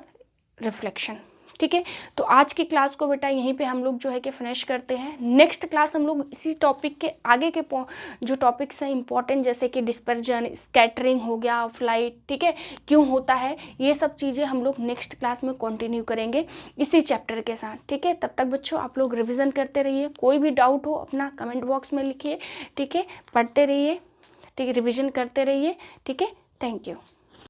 रिफ्लेक्शन, ठीक है। तो आज की क्लास को बेटा यहीं पे हम लोग जो है कि फिनिश करते हैं। नेक्स्ट क्लास हम लोग इसी टॉपिक के आगे के जो टॉपिक्स हैं इंपॉर्टेंट, जैसे कि डिस्पर्जन, स्कैटरिंग हो गया, फ्लाइट, ठीक है, क्यों होता है, ये सब चीज़ें हम लोग नेक्स्ट क्लास में कंटिन्यू करेंगे इसी चैप्टर के साथ, ठीक है। तब तक बच्चों आप लोग रिविज़न करते रहिए, कोई भी डाउट हो अपना कमेंट बॉक्स में लिखिए, ठीक है, पढ़ते रहिए, ठीक है, रिविज़न करते रहिए, ठीक है। Thank you.